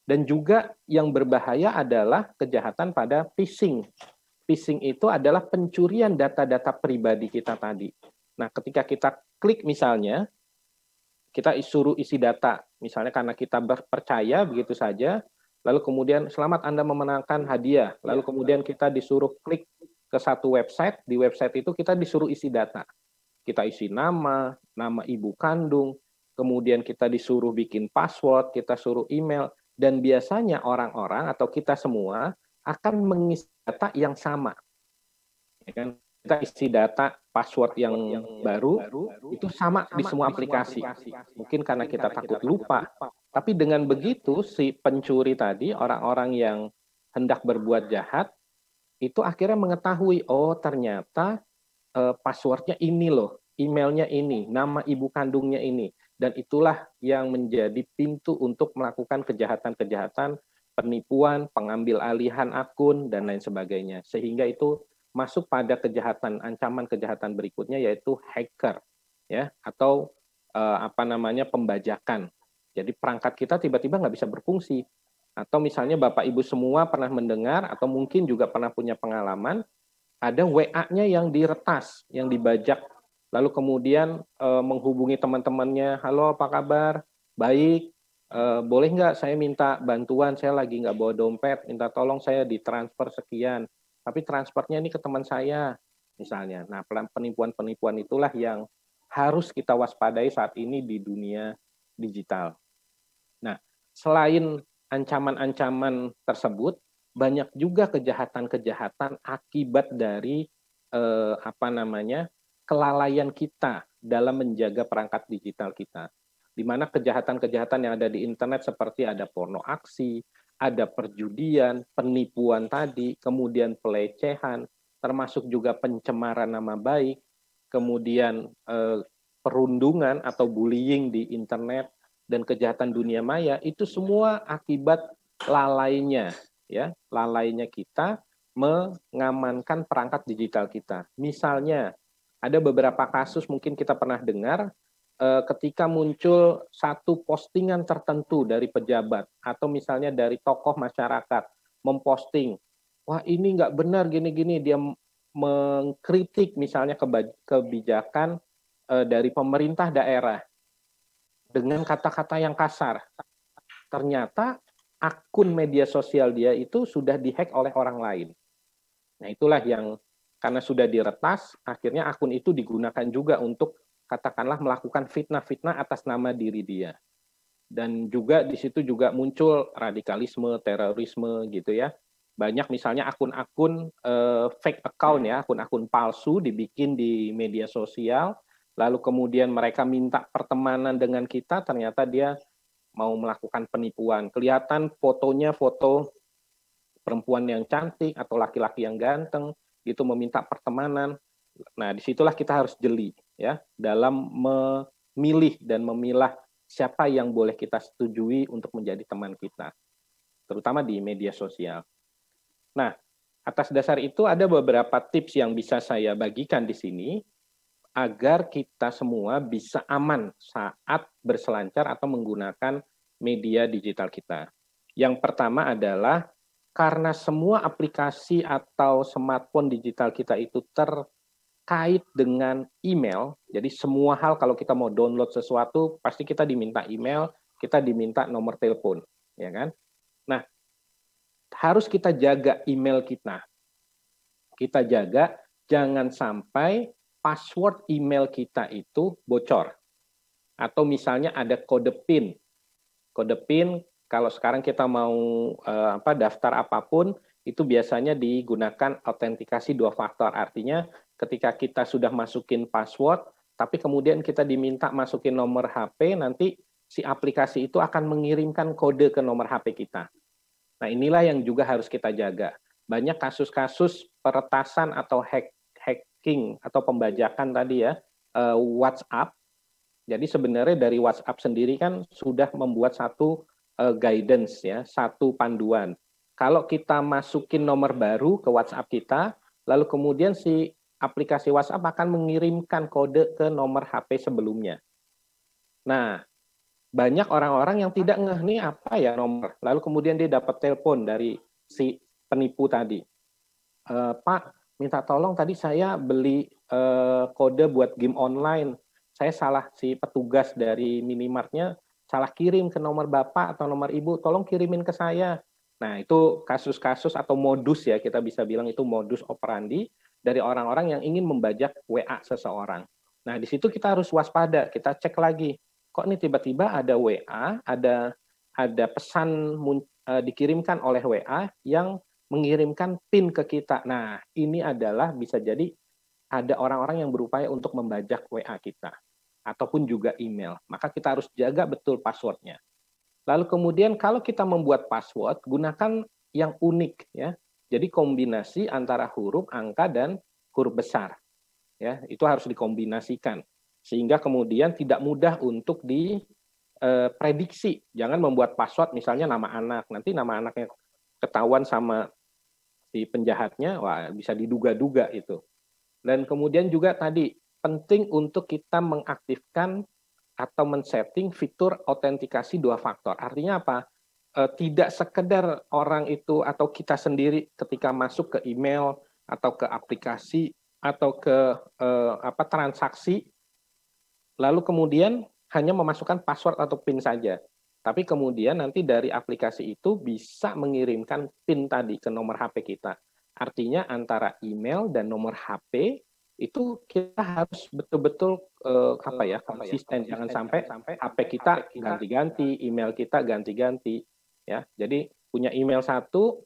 Dan juga yang berbahaya adalah kejahatan pada phishing. Phishing itu adalah pencurian data-data pribadi kita tadi. Nah, ketika kita klik misalnya, kita suruh isi data, misalnya karena kita percaya begitu saja, lalu kemudian selamat Anda memenangkan hadiah, lalu kemudian kita disuruh klik ke satu website, di website itu kita disuruh isi data. Kita isi nama ibu kandung, kemudian kita disuruh bikin password, kita suruh email, dan biasanya orang-orang atau kita semua akan mengisi data yang sama. Ya kan? Kita isi data password yang baru, itu sama di semua aplikasi. Mungkin karena kita takut lupa. Tapi dengan begitu, si pencuri tadi, orang-orang yang hendak berbuat jahat, itu akhirnya mengetahui, oh ternyata passwordnya ini loh, emailnya ini, nama ibu kandungnya ini. Dan itulah yang menjadi pintu untuk melakukan kejahatan-kejahatan, penipuan, pengambil alihan akun, dan lain sebagainya. Sehingga itu masuk pada kejahatan, ancaman kejahatan berikutnya, yaitu hacker, ya, atau pembajakan. Jadi perangkat kita tiba-tiba nggak bisa berfungsi. Atau misalnya Bapak Ibu semua pernah mendengar, atau mungkin juga pernah punya pengalaman, ada WA-nya yang diretas, yang dibajak, lalu kemudian menghubungi teman-temannya, halo apa kabar, baik, boleh nggak saya minta bantuan, saya lagi nggak bawa dompet, minta tolong saya ditransfer sekian, tapi transfernya ini ke teman saya, misalnya. Nah, penipuan-penipuan itulah yang harus kita waspadai saat ini di dunia digital. Nah, selain ancaman-ancaman tersebut, banyak juga kejahatan-kejahatan akibat dari kelalaian kita dalam menjaga perangkat digital kita. Di mana kejahatan-kejahatan yang ada di internet seperti ada porno aksi, ada perjudian, penipuan tadi, kemudian pelecehan, termasuk juga pencemaran nama baik, kemudian perundungan atau bullying di internet, dan kejahatan dunia maya, itu semua akibat lalainya, ya, lalainya kita mengamankan perangkat digital kita. Misalnya, ada beberapa kasus mungkin kita pernah dengar, ketika muncul satu postingan tertentu dari pejabat, atau misalnya dari tokoh masyarakat, memposting, wah ini nggak benar gini-gini, dia mengkritik misalnya kebijakan dari pemerintah daerah, dengan kata-kata yang kasar. Ternyata akun media sosial dia itu sudah dihack oleh orang lain. Nah, itulah yang karena sudah diretas, akhirnya akun itu digunakan juga untuk katakanlah melakukan fitnah-fitnah atas nama diri dia. Dan juga di situ juga muncul radikalisme, terorisme gitu ya. Banyak misalnya akun-akun fake account ya, akun-akun palsu dibikin di media sosial, lalu kemudian mereka minta pertemanan dengan kita, ternyata dia mau melakukan penipuan. Kelihatan fotonya foto perempuan yang cantik atau laki-laki yang ganteng, itu meminta pertemanan. Nah, disitulah kita harus jeli ya dalam memilih dan memilah siapa yang boleh kita setujui untuk menjadi teman kita, terutama di media sosial. Nah, atas dasar itu ada beberapa tips yang bisa saya bagikan di sini agar kita semua bisa aman saat berselancar atau menggunakan media digital kita. Yang pertama adalah karena semua aplikasi atau smartphone digital kita itu terkait dengan email, jadi semua hal kalau kita mau download sesuatu, pasti kita diminta email, kita diminta nomor telepon, ya kan? Nah, harus kita jaga email kita. Kita jaga jangan sampai password email kita itu bocor. Atau misalnya ada kode PIN. Kode PIN kalau sekarang kita mau daftar apapun itu biasanya digunakan autentikasi 2 faktor. Artinya ketika kita sudah masukin password tapi kemudian kita diminta masukin nomor HP, nanti si aplikasi itu akan mengirimkan kode ke nomor HP kita. Nah, inilah yang juga harus kita jaga. Banyak kasus-kasus peretasan atau hacking atau pembajakan tadi ya, WhatsApp. Jadi sebenarnya dari WhatsApp sendiri kan sudah membuat satu guidance ya, satu panduan. Kalau kita masukin nomor baru ke WhatsApp kita, lalu kemudian si aplikasi WhatsApp akan mengirimkan kode ke nomor HP sebelumnya. Nah, banyak orang-orang yang tidak ngeh nih apa ya nomor. Lalu kemudian dia dapat telepon dari si penipu tadi. Pak, minta tolong tadi saya beli kode buat game online. Saya salah, si petugas dari minimartnya salah kirim ke nomor bapak atau nomor ibu, tolong kirimin ke saya. Nah, itu kasus-kasus atau modus ya, kita bisa bilang itu modus operandi dari orang-orang yang ingin membajak WA seseorang. Nah, di situ kita harus waspada, kita cek lagi. Kok nih tiba-tiba ada WA, ada pesan dikirimkan oleh WA yang mengirimkan PIN ke kita. Nah, ini adalah bisa jadi ada orang-orang yang berupaya untuk membajak WA kita ataupun juga email. Maka kita harus jaga betul passwordnya. Lalu kemudian kalau kita membuat password, gunakan yang unik ya. Jadi kombinasi antara huruf, angka dan huruf besar. Ya, itu harus dikombinasikan sehingga kemudian tidak mudah untuk diprediksi. Jangan membuat password misalnya nama anak, nanti nama anaknya ketahuan sama si penjahatnya, wah bisa diduga-duga itu. Dan kemudian juga tadi penting untuk kita mengaktifkan atau men-setting fitur autentikasi 2 faktor. Artinya apa? Tidak sekedar orang itu atau kita sendiri ketika masuk ke email atau ke aplikasi atau ke transaksi, lalu kemudian hanya memasukkan password atau PIN saja. Tapi kemudian nanti dari aplikasi itu bisa mengirimkan PIN tadi ke nomor HP kita. Artinya antara email dan nomor HP itu kita harus betul-betul konsisten. Jangan sampai HP kita ganti-ganti, email kita ganti-ganti. Ya, jadi punya email satu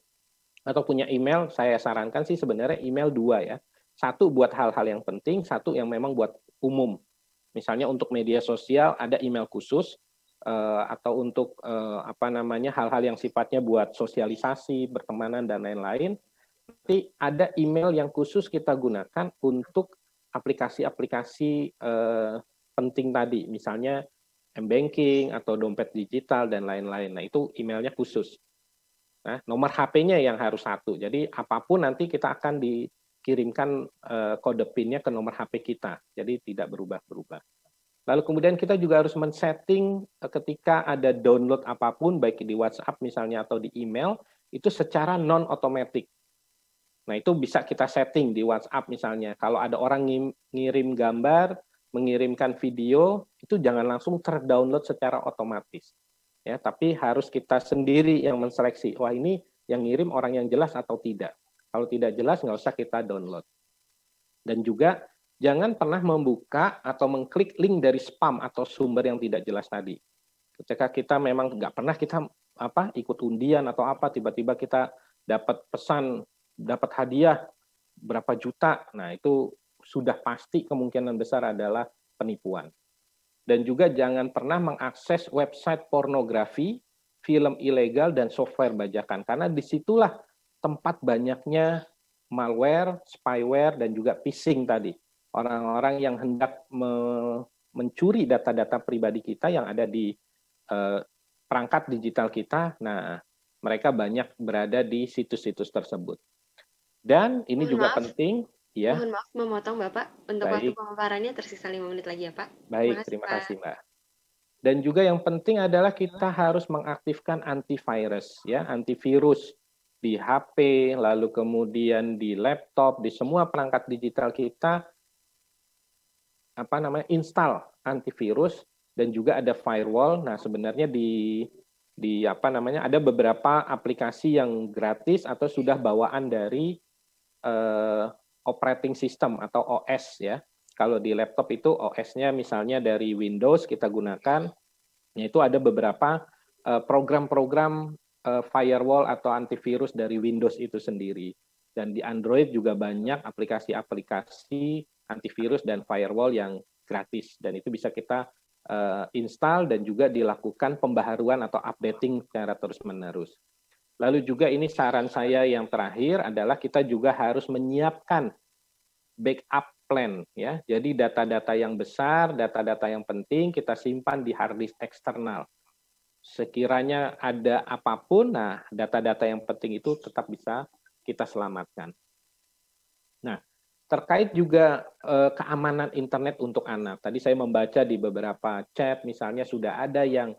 atau punya email, saya sarankan sih sebenarnya email 2 ya. Satu buat hal-hal yang penting, satu yang memang buat umum. Misalnya untuk media sosial ada email khusus atau untuk hal-hal yang sifatnya buat sosialisasi, bertemanan dan lain-lain. Nanti ada email yang khusus kita gunakan untuk aplikasi-aplikasi penting tadi, misalnya m-banking atau dompet digital dan lain-lain. Nah, itu emailnya khusus. Nah, nomor HP-nya yang harus satu. Jadi apapun nanti kita akan dikirimkan kode PIN-nya ke nomor HP kita. Jadi tidak berubah-berubah. Lalu kemudian kita juga harus men-setting ketika ada download apapun, baik di WhatsApp misalnya atau di email, itu secara non-otomatik. Nah, itu bisa kita setting di WhatsApp misalnya. Kalau ada orang ngirim gambar, mengirimkan video, itu jangan langsung terdownload secara otomatis. Ya, tapi harus kita sendiri yang menseleksi. Wah, ini yang ngirim orang yang jelas atau tidak. Kalau tidak jelas, nggak usah kita download. Dan juga jangan pernah membuka atau mengklik link dari spam atau sumber yang tidak jelas tadi. Ketika kita memang nggak pernah kita ikut undian atau apa, tiba-tiba kita dapat pesan, dapat hadiah berapa juta, nah itu sudah pasti kemungkinan besar adalah penipuan. Dan juga jangan pernah mengakses website pornografi, film ilegal, dan software bajakan. Karena disitulah tempat banyaknya malware, spyware, dan juga phishing tadi. Orang-orang yang hendak mencuri data-data pribadi kita yang ada di perangkat digital kita. Nah, mereka banyak berada di situs-situs tersebut. Dan ini juga penting, ya. Mohon maaf memotong Bapak, untuk waktu pemaparannya tersisa 5 menit lagi ya Pak. Baik, terima kasih Mbak. Dan juga yang penting adalah kita harus mengaktifkan antivirus, ya, antivirus di HP, lalu kemudian di laptop, di semua perangkat digital kita, install antivirus, dan juga ada firewall. Nah, sebenarnya ada beberapa aplikasi yang gratis atau sudah bawaan dari operating system atau OS, ya. Kalau di laptop itu OS-nya misalnya dari Windows kita gunakan, yaitu ada beberapa program-program firewall atau antivirus dari Windows itu sendiri. Dan di Android juga banyak aplikasi-aplikasi antivirus dan firewall yang gratis. Dan itu bisa kita install dan juga dilakukan pembaharuan atau updating secara terus-menerus. Lalu juga ini saran saya yang terakhir adalah kita juga harus menyiapkan backup plan, ya. Jadi data-data yang besar, data-data yang penting kita simpan di hard disk eksternal. Sekiranya ada apapun, nah data-data yang penting itu tetap bisa kita selamatkan. Nah, terkait juga keamanan internet untuk anak. Tadi saya membaca di beberapa chat, misalnya sudah ada yang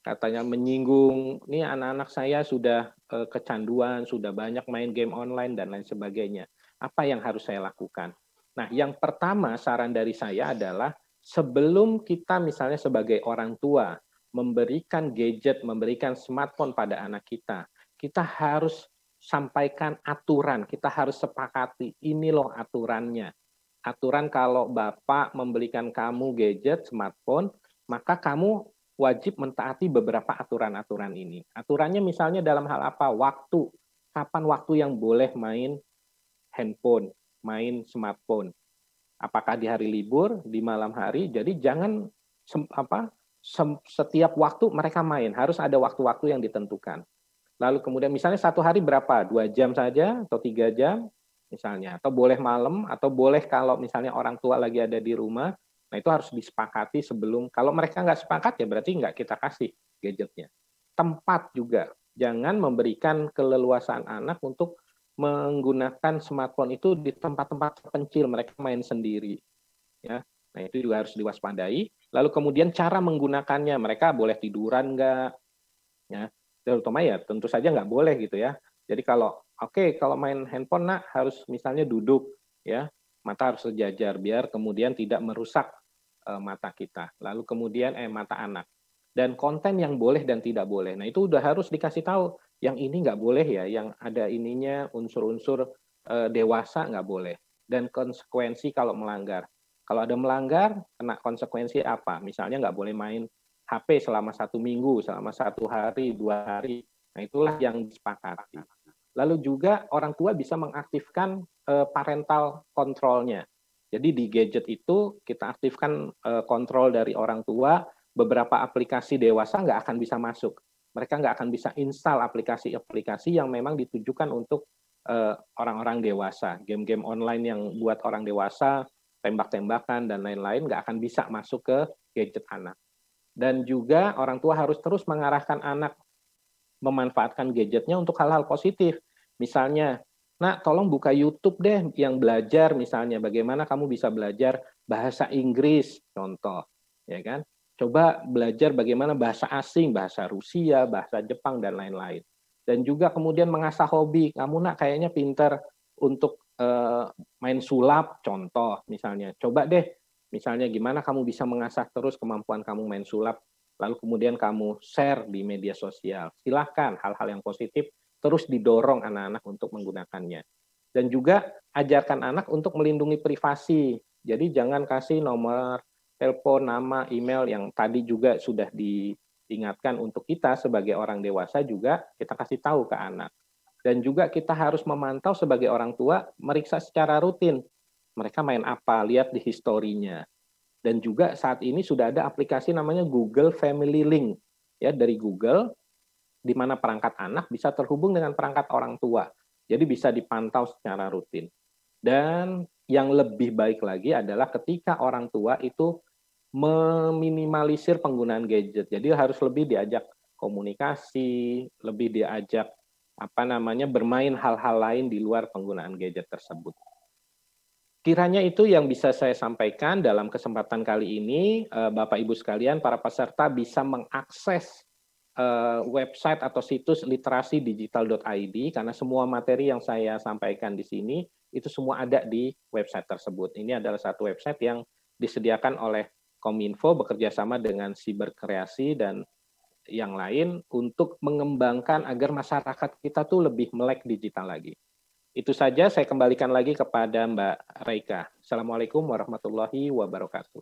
katanya menyinggung, nih anak-anak saya sudah kecanduan, sudah banyak main game online dan lain sebagainya. Apa yang harus saya lakukan? Nah, yang pertama saran dari saya adalah sebelum kita misalnya sebagai orang tua memberikan gadget, memberikan smartphone pada anak kita, kita harus sampaikan aturan, kita harus sepakati, ini loh aturannya. Aturan kalau Bapak membelikan kamu gadget, smartphone, maka kamu wajib mentaati beberapa aturan-aturan ini. Aturannya misalnya dalam hal apa? Waktu. Kapan waktu yang boleh main handphone, main smartphone? Apakah di hari libur, di malam hari? Jadi jangan setiap waktu mereka main. Harus ada waktu-waktu yang ditentukan. Lalu kemudian misalnya satu hari berapa? 2 jam saja atau 3 jam misalnya. Atau boleh malam, atau boleh kalau misalnya orang tua lagi ada di rumah. Nah, itu harus disepakati sebelum, kalau mereka nggak sepakat ya berarti nggak kita kasih gadgetnya. Tempat juga, jangan memberikan keleluasaan anak untuk menggunakan smartphone itu di tempat-tempat terpencil, mereka main sendiri. Ya, nah itu juga harus diwaspadai. Lalu kemudian cara menggunakannya, mereka boleh tiduran nggak? Ya, terutama ya tentu saja nggak boleh gitu ya. Jadi kalau kalau main handphone nak harus misalnya duduk, ya, mata harus sejajar biar kemudian tidak merusak mata kita. Lalu kemudian mata anak. Dan konten yang boleh dan tidak boleh. Nah itu udah harus dikasih tahu. Yang ini nggak boleh ya, yang ada ininya unsur-unsur dewasa nggak boleh. Dan konsekuensi kalau melanggar. Kalau ada melanggar, kena konsekuensi apa? Misalnya nggak boleh main HP selama 1 minggu, selama 1 hari, 2 hari. Nah itulah yang disepakati. Lalu juga orang tua bisa mengaktifkan parental control-nya. Jadi di gadget itu kita aktifkan kontrol dari orang tua, beberapa aplikasi dewasa nggak akan bisa masuk. Mereka nggak akan bisa install aplikasi-aplikasi yang memang ditujukan untuk orang-orang dewasa. Game-game online yang buat orang dewasa, tembak-tembakan, dan lain-lain nggak akan bisa masuk ke gadget anak. Dan juga orang tua harus terus mengarahkan anak memanfaatkan gadgetnya untuk hal-hal positif. Misalnya, nak tolong buka YouTube deh yang belajar misalnya bagaimana kamu bisa belajar bahasa Inggris, contoh, ya kan? Coba belajar bagaimana bahasa asing, bahasa Rusia, bahasa Jepang, dan lain-lain. Dan juga kemudian mengasah hobi. Kamu nak kayaknya pinter untuk main sulap, contoh misalnya. Coba deh, misalnya gimana kamu bisa mengasah terus kemampuan kamu main sulap, lalu kemudian kamu share di media sosial. Silahkan hal-hal yang positif terus didorong anak-anak untuk menggunakannya. Dan juga ajarkan anak untuk melindungi privasi. Jadi jangan kasih nomor telepon, nama, email yang tadi juga sudah diingatkan untuk kita sebagai orang dewasa juga kita kasih tahu ke anak. Dan juga kita harus memantau sebagai orang tua, meriksa secara rutin. Mereka main apa, lihat di historinya. Dan juga saat ini sudah ada aplikasi namanya Google Family Link. Ya, dari Google, di mana perangkat anak bisa terhubung dengan perangkat orang tua. Jadi bisa dipantau secara rutin. Dan yang lebih baik lagi adalah ketika orang tua itu meminimalisir penggunaan gadget. Jadi harus lebih diajak komunikasi, lebih diajak bermain hal-hal lain di luar penggunaan gadget tersebut. Kiranya itu yang bisa saya sampaikan dalam kesempatan kali ini. Bapak Ibu sekalian, para peserta bisa mengakses website atau situs literasidigital.id karena semua materi yang saya sampaikan di sini itu semua ada di website tersebut. Ini adalah satu website yang disediakan oleh Kominfo bekerjasama dengan Siberkreasi dan yang lain untuk mengembangkan agar masyarakat kita tuh lebih melek digital lagi. Itu saja, saya kembalikan lagi kepada Mbak Reika. Assalamualaikum warahmatullahi wabarakatuh.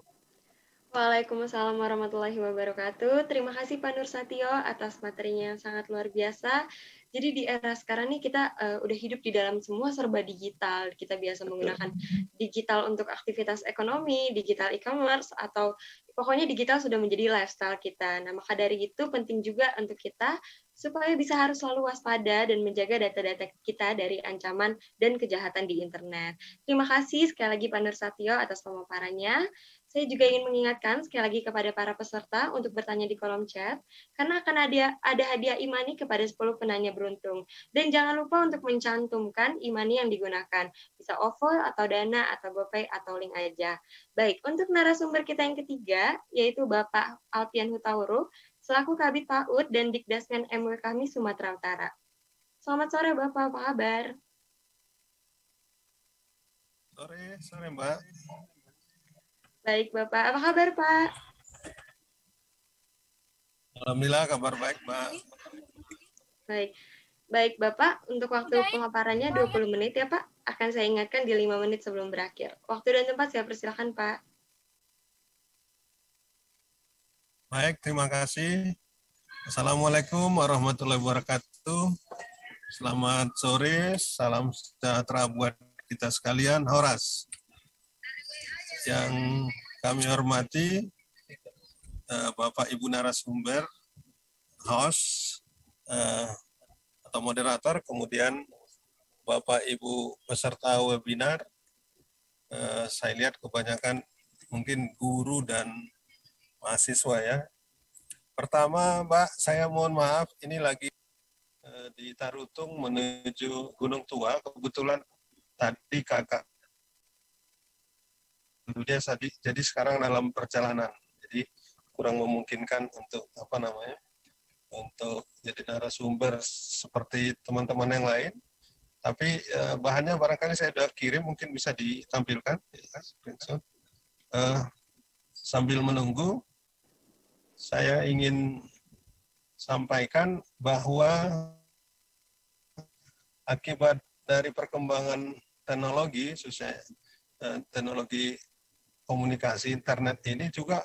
Waalaikumsalam warahmatullahi wabarakatuh. Terima kasih Pak Nur Satyo atas materinya yang sangat luar biasa. Jadi di era sekarang nih kita udah hidup di dalam semua serba digital. Kita biasa menggunakan digital untuk aktivitas ekonomi, digital e-commerce, atau pokoknya digital sudah menjadi lifestyle kita. Nah, maka dari itu penting juga untuk kita supaya bisa harus selalu waspada dan menjaga data-data kita dari ancaman dan kejahatan di internet. Terima kasih sekali lagi Pak Nur Satyo atas pemaparannya. Saya juga ingin mengingatkan sekali lagi kepada para peserta untuk bertanya di kolom chat, karena akan ada hadiah e-money kepada 10 penanya beruntung. Dan jangan lupa untuk mencantumkan e-money yang digunakan. Bisa OVO, atau Dana, atau GoPay, atau link aja. Baik, untuk narasumber kita yang ketiga, yaitu Bapak Alfian Hutauruk, selaku Kabid PAUD dan Dikdasmen MW kami Sumatera Utara. Selamat sore Bapak, apa kabar? Sore Mbak. Baik Bapak, apa kabar Pak? Alhamdulillah kabar baik Mbak. Baik Bapak, untuk waktu pemaparannya 20 menit ya Pak. Akan saya ingatkan di 5 menit sebelum berakhir. Waktu dan tempat saya persilakan Pak. Baik, terima kasih. Assalamualaikum warahmatullahi wabarakatuh. Selamat sore, salam sejahtera buat kita sekalian. Horas. Yang kami hormati Bapak Ibu narasumber, host atau moderator, kemudian Bapak Ibu peserta webinar. Saya lihat kebanyakan mungkin guru dan mahasiswa ya. Pertama Mbak, saya mohon maaf, ini lagi di Tarutung menuju Gunung Tua. Kebetulan tadi kakak dia jadi sekarang dalam perjalanan, jadi kurang memungkinkan untuk untuk jadi narasumber seperti teman-teman yang lain. Tapi bahannya barangkali saya sudah kirim, mungkin bisa ditampilkan. Sambil menunggu, saya ingin sampaikan bahwa akibat dari perkembangan teknologi, khususnya teknologi komunikasi internet ini juga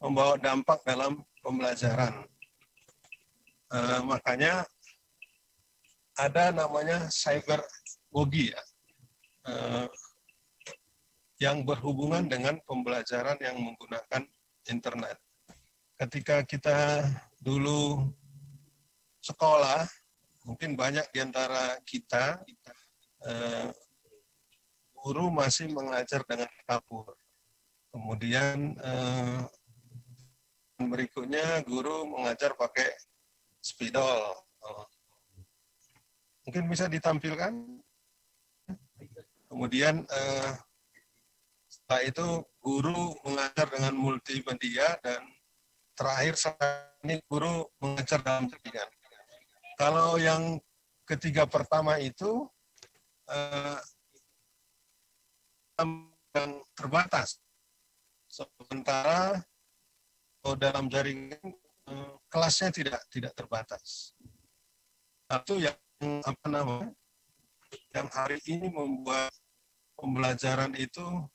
membawa dampak dalam pembelajaran. Makanya ada namanya cyberbullying ya, yang berhubungan dengan pembelajaran yang menggunakan internet. Ketika kita dulu sekolah, mungkin banyak di antara kita, guru masih mengajar dengan kapur. Kemudian berikutnya guru mengajar pakai spidol. Mungkin bisa ditampilkan. Kemudian setelah itu guru mengajar dengan multimedia, dan terakhir saat ini guru mengajar dalam jaringan. Kalau yang ketiga pertama itu yang terbatas. Sementara dalam jaringan kelasnya tidak terbatas. Satu yang yang hari ini membuat pembelajaran itu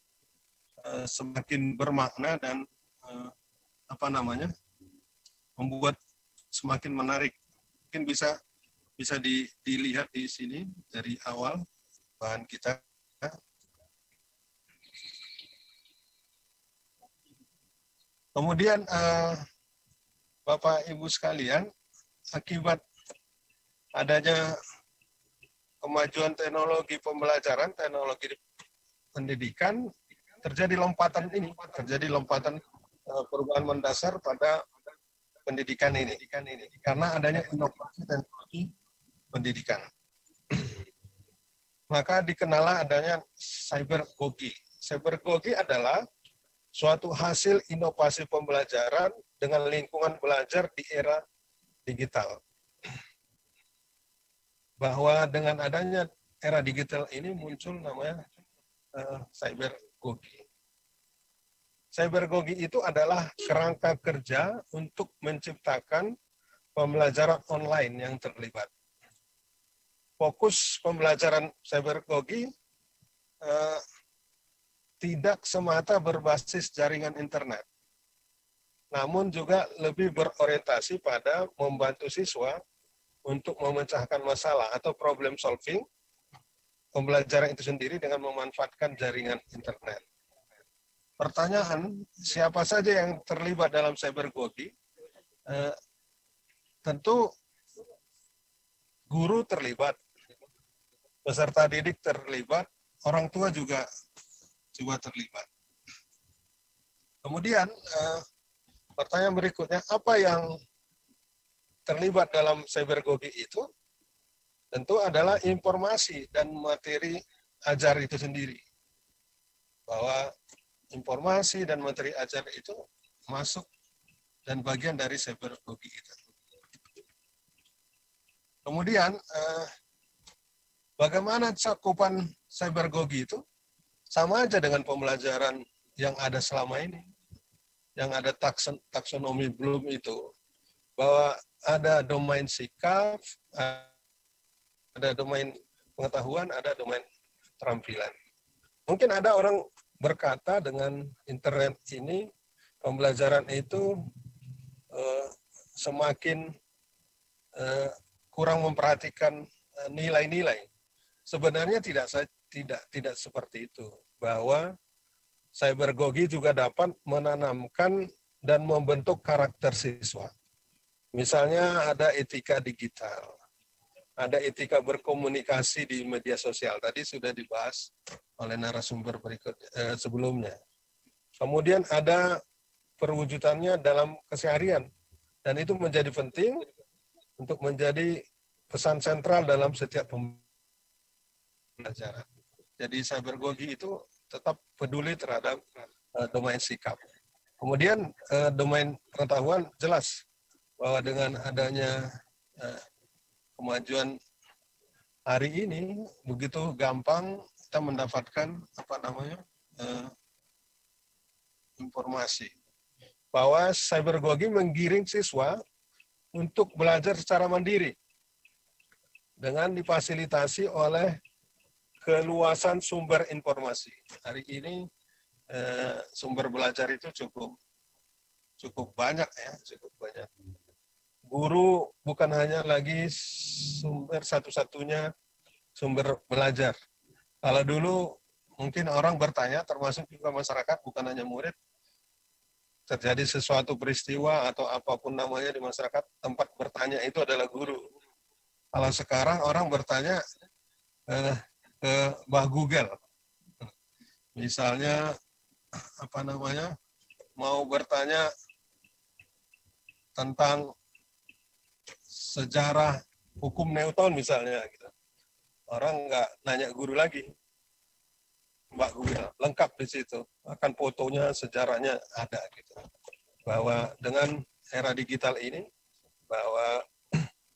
semakin bermakna dan membuat semakin menarik. Mungkin bisa dilihat di sini dari awal bahan kita. Kemudian Bapak Ibu sekalian, akibat adanya kemajuan teknologi pembelajaran, teknologi pendidikan, terjadi lompatan perubahan mendasar pada pendidikan ini, karena adanya inovasi teknologi pendidikan. Maka dikenallah adanya cybergogi. Cybergogi adalah suatu hasil inovasi pembelajaran dengan lingkungan belajar di era digital. Bahwa dengan adanya era digital ini muncul namanya cybergogi. Cybergogi itu adalah kerangka kerja untuk menciptakan pembelajaran online yang terlibat. Fokus pembelajaran cybergogi tidak semata berbasis jaringan internet, namun juga lebih berorientasi pada membantu siswa untuk memecahkan masalah atau problem solving pembelajaran itu sendiri dengan memanfaatkan jaringan internet. Pertanyaan, siapa saja yang terlibat dalam cybergogi? Tentu guru terlibat, peserta didik terlibat, orang tua juga terlibat. Kemudian pertanyaan berikutnya, apa yang terlibat dalam cybergogi itu? Tentu adalah informasi dan materi ajar itu sendiri. Bahwa informasi dan materi ajar itu masuk dan bagian dari cybergogi itu. Kemudian bagaimana cakupan cybergogi itu? Sama aja dengan pembelajaran yang ada selama ini. Yang ada taksonomi Bloom itu, bahwa ada domain sikap, ada domain pengetahuan, ada domain keterampilan. Mungkin ada orang berkata dengan internet ini, pembelajaran itu semakin kurang memperhatikan nilai-nilai. Sebenarnya tidak seperti itu, bahwa cybergogi juga dapat menanamkan dan membentuk karakter siswa. Misalnya ada etika digital, ada etika berkomunikasi di media sosial. Tadi sudah dibahas oleh narasumber berikut sebelumnya. Kemudian ada perwujudannya dalam keseharian, dan itu menjadi penting untuk menjadi pesan sentral dalam setiap pembelajaran. Jadi cybergogi itu tetap peduli terhadap domain sikap. Kemudian domain pengetahuan jelas bahwa dengan adanya kemajuan hari ini begitu gampang kita mendapatkan informasi bahwa cybergogi menggiring siswa untuk belajar secara mandiri dengan difasilitasi oleh keluasan sumber informasi. Hari ini sumber belajar itu cukup banyak ya, cukup banyak. Guru bukan hanya lagi sumber satu-satunya sumber belajar. Kalau dulu mungkin orang bertanya, termasuk juga masyarakat, bukan hanya murid, terjadi sesuatu peristiwa atau apapun namanya di masyarakat, tempat bertanya itu adalah guru. Kalau sekarang orang bertanya ke Mbah Google. Misalnya mau bertanya tentang sejarah hukum Newton misalnya gitu. Orang nggak nanya guru lagi. Mbak Google lengkap di situ. Akan fotonya, sejarahnya ada gitu. Bahwa dengan era digital ini bahwa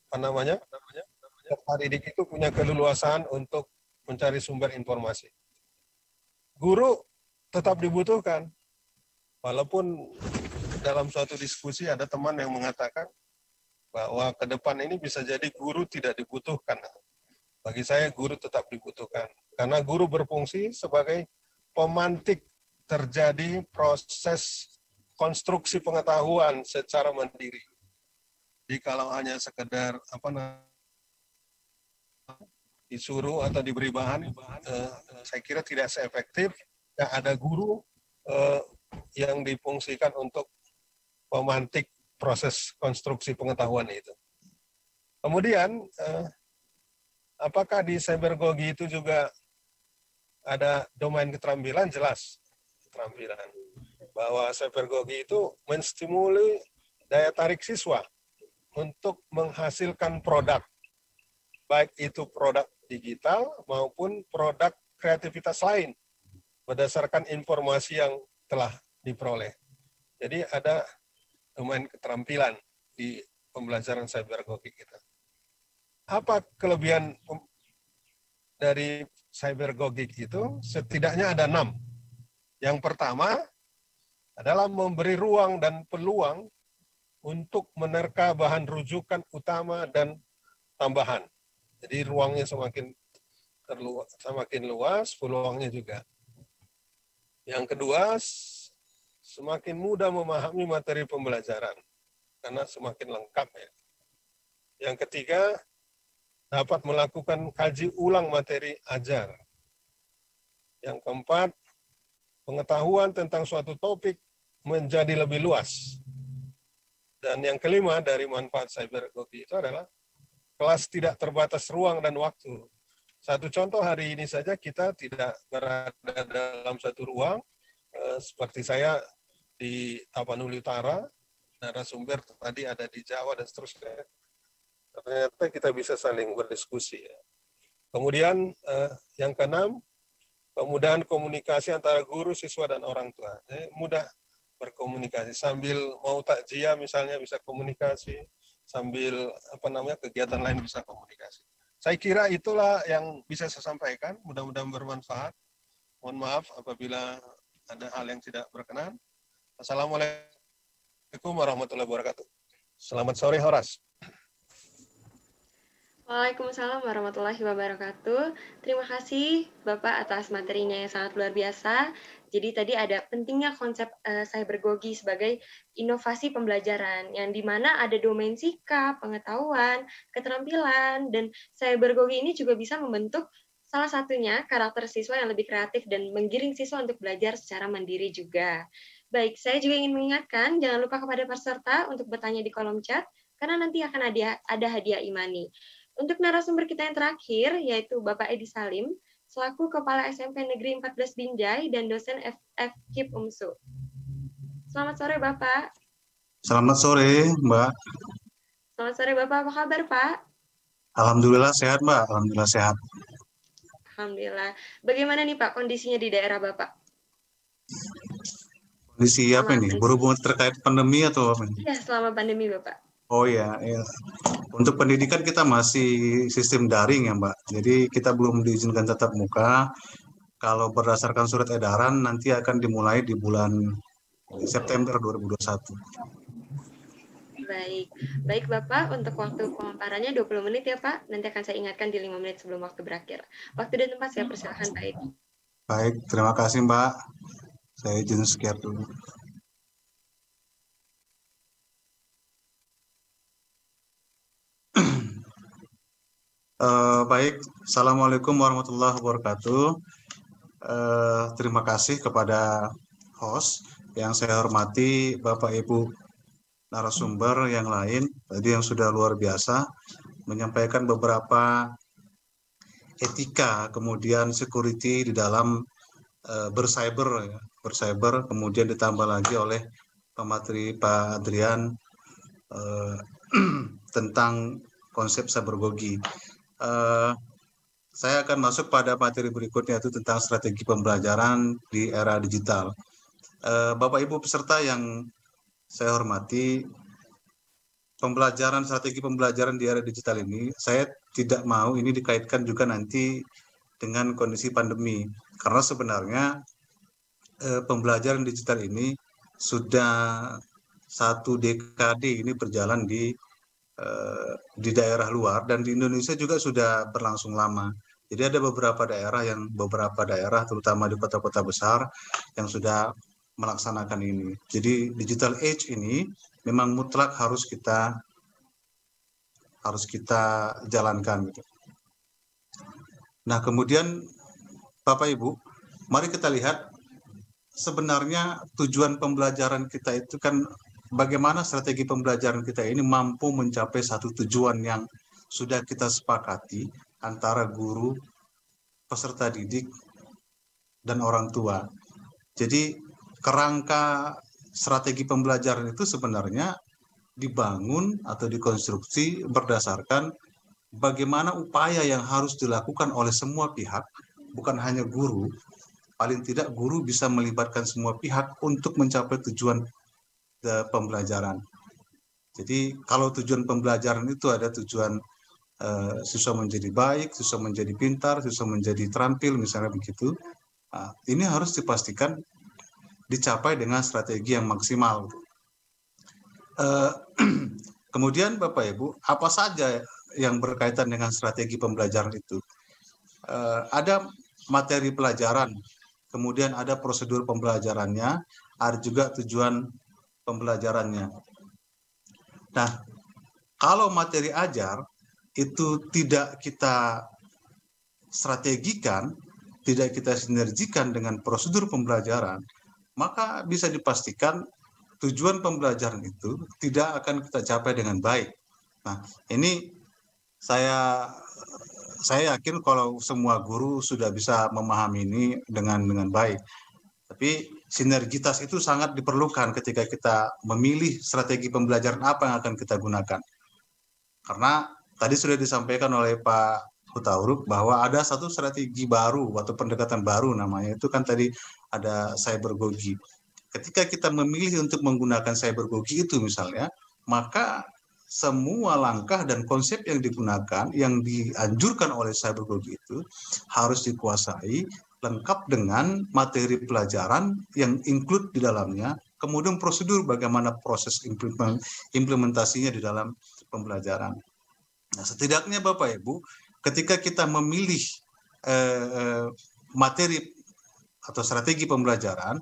peserta didik itu punya keleluasaan untuk mencari sumber informasi. Guru tetap dibutuhkan. Walaupun dalam suatu diskusi ada teman yang mengatakan bahwa ke depan ini bisa jadi guru tidak dibutuhkan. Bagi saya guru tetap dibutuhkan. Karena guru berfungsi sebagai pemantik terjadi proses konstruksi pengetahuan secara mandiri. Jadi kalau hanya sekedar disuruh atau diberi bahan, saya kira tidak seefektif. Ya, ada guru yang difungsikan untuk memantik proses konstruksi pengetahuan itu. Kemudian apakah di cybergogi itu juga ada domain keterampilan? Jelas keterampilan. Bahwa cybergogi itu menstimuli daya tarik siswa untuk menghasilkan produk. Baik itu produk digital maupun produk kreativitas lain berdasarkan informasi yang telah diperoleh. Jadi ada domain keterampilan di pembelajaran cybergogi kita. Apa kelebihan dari cybergogi itu? Setidaknya ada 6. Yang pertama adalah memberi ruang dan peluang untuk menerka bahan rujukan utama dan tambahan. Jadi ruangnya semakin luas, peluangnya juga. Yang kedua, semakin mudah memahami materi pembelajaran karena semakin lengkap ya. Yang ketiga, dapat melakukan kaji ulang materi ajar. Yang keempat, pengetahuan tentang suatu topik menjadi lebih luas. Dan yang kelima dari manfaat cybergogi itu adalah kelas tidak terbatas ruang dan waktu. Satu contoh hari ini saja kita tidak berada dalam satu ruang, seperti saya di Tapanuli Utara, narasumber tadi ada di Jawa dan seterusnya. Ternyata kita bisa saling berdiskusi. Ya. Kemudian yang keenam, kemudahan komunikasi antara guru, siswa, dan orang tua. Mudah berkomunikasi sambil mau takjiah misalnya bisa komunikasi, sambil kegiatan lain bisa komunikasi. Saya kira itulah yang bisa saya sampaikan. Mudah-mudahan bermanfaat. Mohon maaf apabila ada hal yang tidak berkenan. Assalamualaikum warahmatullahi wabarakatuh. Selamat sore, Horas. Waalaikumsalam warahmatullahi wabarakatuh. Terima kasih Bapak atas materinya yang sangat luar biasa. Jadi tadi ada pentingnya konsep cybergogi sebagai inovasi pembelajaran, yang dimana ada domain sikap, pengetahuan, keterampilan, dan cybergogi ini juga bisa membentuk salah satunya karakter siswa yang lebih kreatif dan menggiring siswa untuk belajar secara mandiri juga. Baik, saya juga ingin mengingatkan, jangan lupa kepada peserta untuk bertanya di kolom chat, karena nanti akan ada hadiah Imani. Untuk narasumber kita yang terakhir, yaitu Bapak Edi Salim, selaku Kepala SMP Negeri 14 Binjai dan dosen FKIP UMSU. Selamat sore, Bapak. Selamat sore, Mbak. Selamat sore, Bapak. Apa kabar, Pak? Alhamdulillah sehat, Mbak. Alhamdulillah sehat. Alhamdulillah. Bagaimana nih, Pak, kondisinya di daerah Bapak? Kondisi apa ini? Berhubungan terkait pandemi atau apa? Iya, selama pandemi, Bapak. Oh ya, untuk pendidikan kita masih sistem daring ya Mbak. Jadi kita belum diizinkan tatap muka. Kalau berdasarkan surat edaran nanti akan dimulai di bulan September 2021. Baik Bapak, untuk waktu pemaparannya 20 menit ya Pak. Nanti akan saya ingatkan di 5 menit sebelum waktu berakhir. Waktu dan tempat saya persilakan Pak Edi. Baik, terima kasih Mbak. Saya izin share dulu. Baik, Assalamualaikum warahmatullahi wabarakatuh. Terima kasih kepada host yang saya hormati, Bapak Ibu narasumber yang lain tadi yang sudah luar biasa menyampaikan beberapa etika, kemudian security di dalam bercyber, kemudian ditambah lagi oleh pemateri Pak Adrian tentang konsep cybergogi. Saya akan masuk pada materi berikutnya, yaitu tentang strategi pembelajaran di era digital. Bapak Ibu peserta yang saya hormati, strategi pembelajaran di era digital ini, saya tidak mau ini dikaitkan juga nanti dengan kondisi pandemi, karena sebenarnya pembelajaran digital ini sudah 1 dekade ini berjalan di daerah luar, dan di Indonesia juga sudah berlangsung lama. Jadi ada beberapa daerah terutama di kota-kota besar yang sudah melaksanakan ini. Jadi digital age ini memang mutlak harus kita jalankan gitu. Nah, kemudian Bapak Ibu, mari kita lihat sebenarnya tujuan pembelajaran kita itu kan bagaimana strategi pembelajaran kita ini mampu mencapai satu tujuan yang sudah kita sepakati antara guru, peserta didik, dan orang tua. Jadi kerangka strategi pembelajaran itu sebenarnya dibangun atau dikonstruksi berdasarkan bagaimana upaya yang harus dilakukan oleh semua pihak, bukan hanya guru. Paling tidak guru bisa melibatkan semua pihak untuk mencapai tujuan pembelajaran. Jadi kalau tujuan pembelajaran itu ada tujuan siswa menjadi baik, siswa menjadi pintar, siswa menjadi terampil, misalnya begitu. Ini harus dipastikan dicapai dengan strategi yang maksimal. Kemudian Bapak Ibu, apa saja yang berkaitan dengan strategi pembelajaran itu? Ada materi pelajaran, kemudian ada prosedur pembelajarannya, ada juga tujuan pembelajarannya. Nah, kalau materi ajar itu tidak kita strategikan, tidak kita sinergikan dengan prosedur pembelajaran, maka bisa dipastikan tujuan pembelajaran itu tidak akan kita capai dengan baik. Nah, ini saya yakin kalau semua guru sudah bisa memahami ini dengan baik. Tapi sinergitas itu sangat diperlukan ketika kita memilih strategi pembelajaran apa yang akan kita gunakan. Karena tadi sudah disampaikan oleh Pak Hutauruk bahwa ada satu strategi baru atau pendekatan baru namanya, itu kan tadi ada cybergogi. Ketika kita memilih untuk menggunakan cybergogi itu misalnya, maka semua langkah dan konsep yang digunakan, yang dianjurkan oleh cybergogi itu harus dikuasai, lengkap dengan materi pelajaran yang include di dalamnya, kemudian prosedur bagaimana proses implementasinya di dalam pembelajaran. Nah, setidaknya Bapak Ibu, ketika kita memilih materi atau strategi pembelajaran,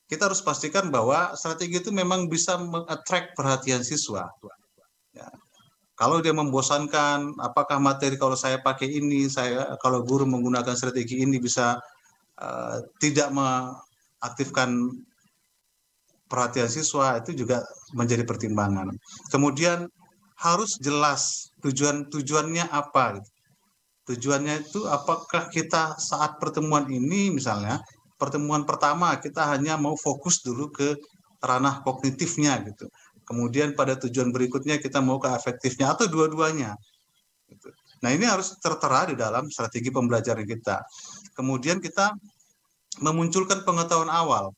kita harus pastikan bahwa strategi itu memang bisa meng-attract perhatian siswa. Ya. Kalau dia membosankan, apakah materi kalau saya pakai ini, kalau guru menggunakan strategi ini bisa tidak mengaktifkan perhatian siswa, itu juga menjadi pertimbangan. Kemudian harus jelas tujuannya apa. Tujuannya itu apakah kita saat pertemuan ini misalnya, pertemuan pertama kita hanya mau fokus dulu ke ranah kognitifnya gitu. Kemudian pada tujuan berikutnya kita mau ke afektifnya atau dua-duanya. Nah, ini harus tertera di dalam strategi pembelajaran kita. Kemudian kita memunculkan pengetahuan awal.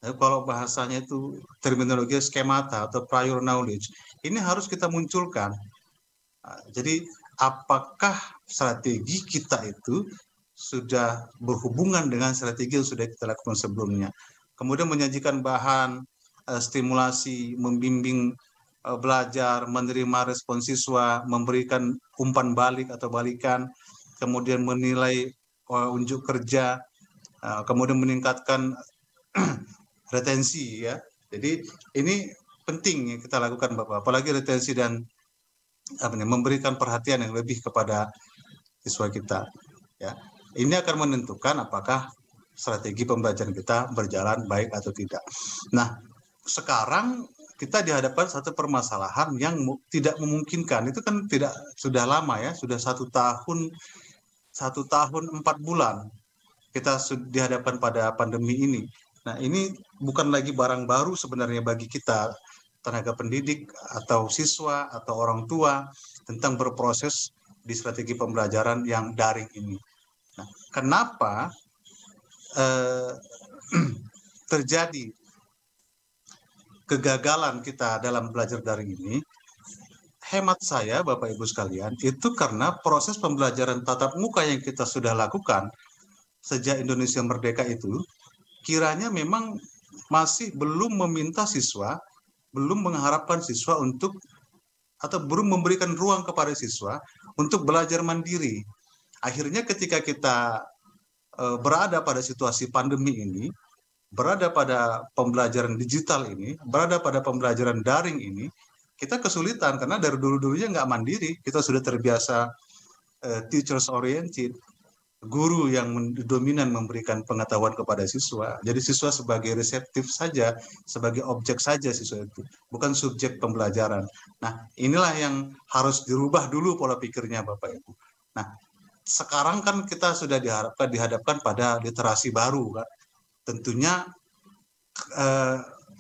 Kalau bahasanya itu terminologi skemata atau prior knowledge, ini harus kita munculkan. Jadi apakah strategi kita itu sudah berhubungan dengan strategi yang sudah kita lakukan sebelumnya. Kemudian menyajikan bahan, stimulasi, membimbing belajar, menerima respon siswa, memberikan umpan balik atau balikan, kemudian menilai unjuk kerja, kemudian meningkatkan retensi ya. Jadi ini penting yang kita lakukan Bapak, apalagi retensi dan memberikan perhatian yang lebih kepada siswa kita. Ya, ini akan menentukan apakah strategi pembelajaran kita berjalan baik atau tidak. Nah, sekarang kita dihadapkan satu permasalahan yang tidak memungkinkan. Itu kan tidak sudah lama ya, sudah 1 tahun 4 bulan kita dihadapkan pada pandemi ini. Nah, ini bukan lagi barang baru sebenarnya bagi kita, tenaga pendidik atau siswa atau orang tua, tentang berproses di strategi pembelajaran yang daring ini. Nah, kenapa terjadi kegagalan kita dalam belajar daring ini? Hemat saya, Bapak Ibu sekalian, itu karena proses pembelajaran tatap muka yang kita sudah lakukan sejak Indonesia merdeka itu, kiranya memang masih belum meminta siswa, belum mengharapkan siswa untuk, atau belum memberikan ruang kepada siswa untuk belajar mandiri. Akhirnya ketika kita berada pada situasi pandemi ini, berada pada pembelajaran digital ini, berada pada pembelajaran daring ini, kita kesulitan karena dari dulu-dulunya nggak mandiri. Kita sudah terbiasa teachers oriented, guru yang dominan memberikan pengetahuan kepada siswa. Jadi siswa sebagai reseptif saja, sebagai objek saja siswa itu, bukan subjek pembelajaran. Nah, inilah yang harus dirubah dulu pola pikirnya Bapak Ibu. Nah, sekarang kan kita sudah dihadapkan pada literasi baru kan. Tentunya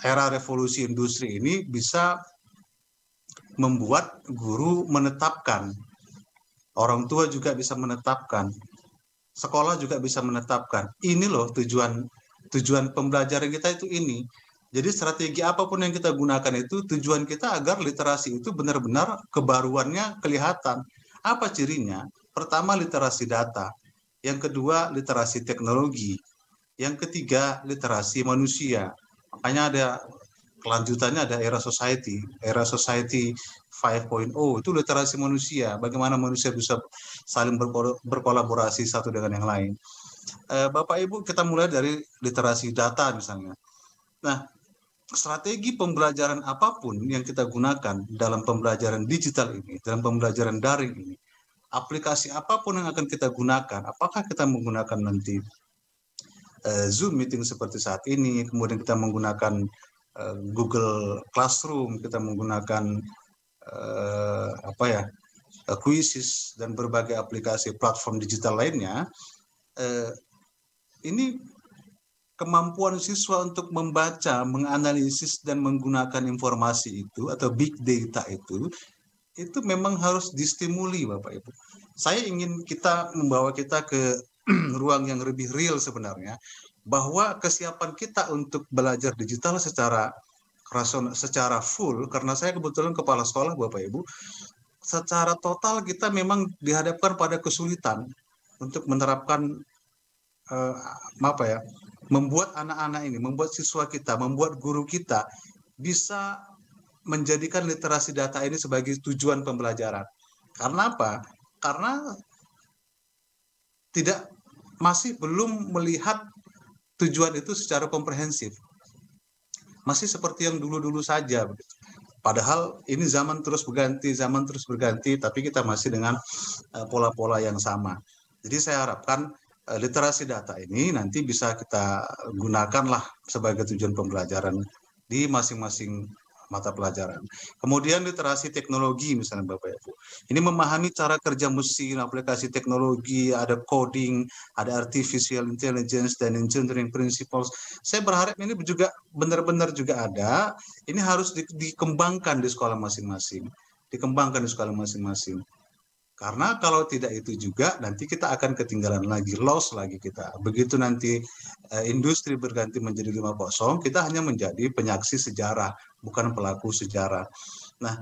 era revolusi industri ini bisa membuat guru menetapkan, orang tua juga bisa menetapkan, sekolah juga bisa menetapkan. Ini loh tujuan pembelajaran kita itu ini. Jadi strategi apapun yang kita gunakan itu tujuan kita agar literasi itu benar-benar kebaruannya kelihatan. Apa cirinya? Pertama, literasi data. Yang kedua, literasi teknologi. Yang ketiga, literasi manusia. Makanya ada kelanjutannya, ada era society 5.0, itu literasi manusia. Bagaimana manusia bisa saling berkolaborasi satu dengan yang lain. Bapak Ibu, kita mulai dari literasi data misalnya. Nah, strategi pembelajaran apapun yang kita gunakan dalam pembelajaran digital ini, dalam pembelajaran daring ini, aplikasi apapun yang akan kita gunakan, apakah kita menggunakan nanti Zoom meeting seperti saat ini, kemudian kita menggunakan Google Classroom, kita menggunakan Quizzes dan berbagai aplikasi platform digital lainnya, ini kemampuan siswa untuk membaca, menganalisis dan menggunakan informasi itu atau big data itu memang harus distimuli, Bapak Ibu. Saya ingin kita membawa kita ke ruang yang lebih real sebenarnya, bahwa kesiapan kita untuk belajar digital secara full, karena saya kebetulan kepala sekolah, Bapak Ibu, secara total kita memang dihadapkan pada kesulitan untuk menerapkan membuat anak-anak ini, membuat siswa kita, membuat guru kita bisa menjadikan literasi data ini sebagai tujuan pembelajaran. Karena apa? Karena masih belum melihat tujuan itu secara komprehensif. Masih seperti yang dulu-dulu saja. Padahal ini zaman terus berganti, tapi kita masih dengan pola-pola yang sama. Jadi saya harapkan literasi data ini nanti bisa kita gunakanlah sebagai tujuan pembelajaran di masing-masing mata pelajaran. Kemudian literasi teknologi misalnya Bapak Ibu. Ini memahami cara kerja mesin, aplikasi teknologi, ada coding, ada artificial intelligence dan engineering principles. Saya berharap ini juga benar-benar juga ada. Ini harus dikembangkan di sekolah masing-masing. Karena kalau tidak itu juga nanti kita akan ketinggalan lagi, loss lagi kita. Begitu nanti industri berganti menjadi 5.0, kita hanya menjadi penyaksi sejarah, bukan pelaku sejarah. Nah,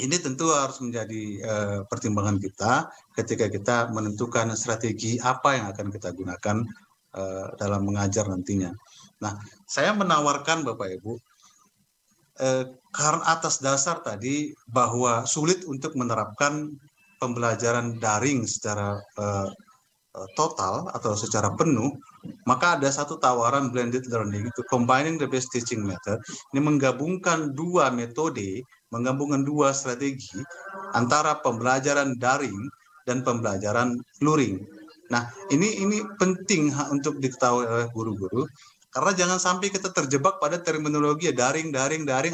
ini tentu harus menjadi pertimbangan kita ketika kita menentukan strategi apa yang akan kita gunakan dalam mengajar nantinya. Nah, saya menawarkan Bapak Ibu, karena atas dasar tadi bahwa sulit untuk menerapkan pembelajaran daring secara total atau secara penuh, maka ada satu tawaran blended learning, itu combining the best teaching method. Ini menggabungkan dua metode, menggabungkan dua strategi antara pembelajaran daring dan pembelajaran luring. Nah, ini penting untuk diketahui oleh guru-guru, karena jangan sampai kita terjebak pada terminologi daring,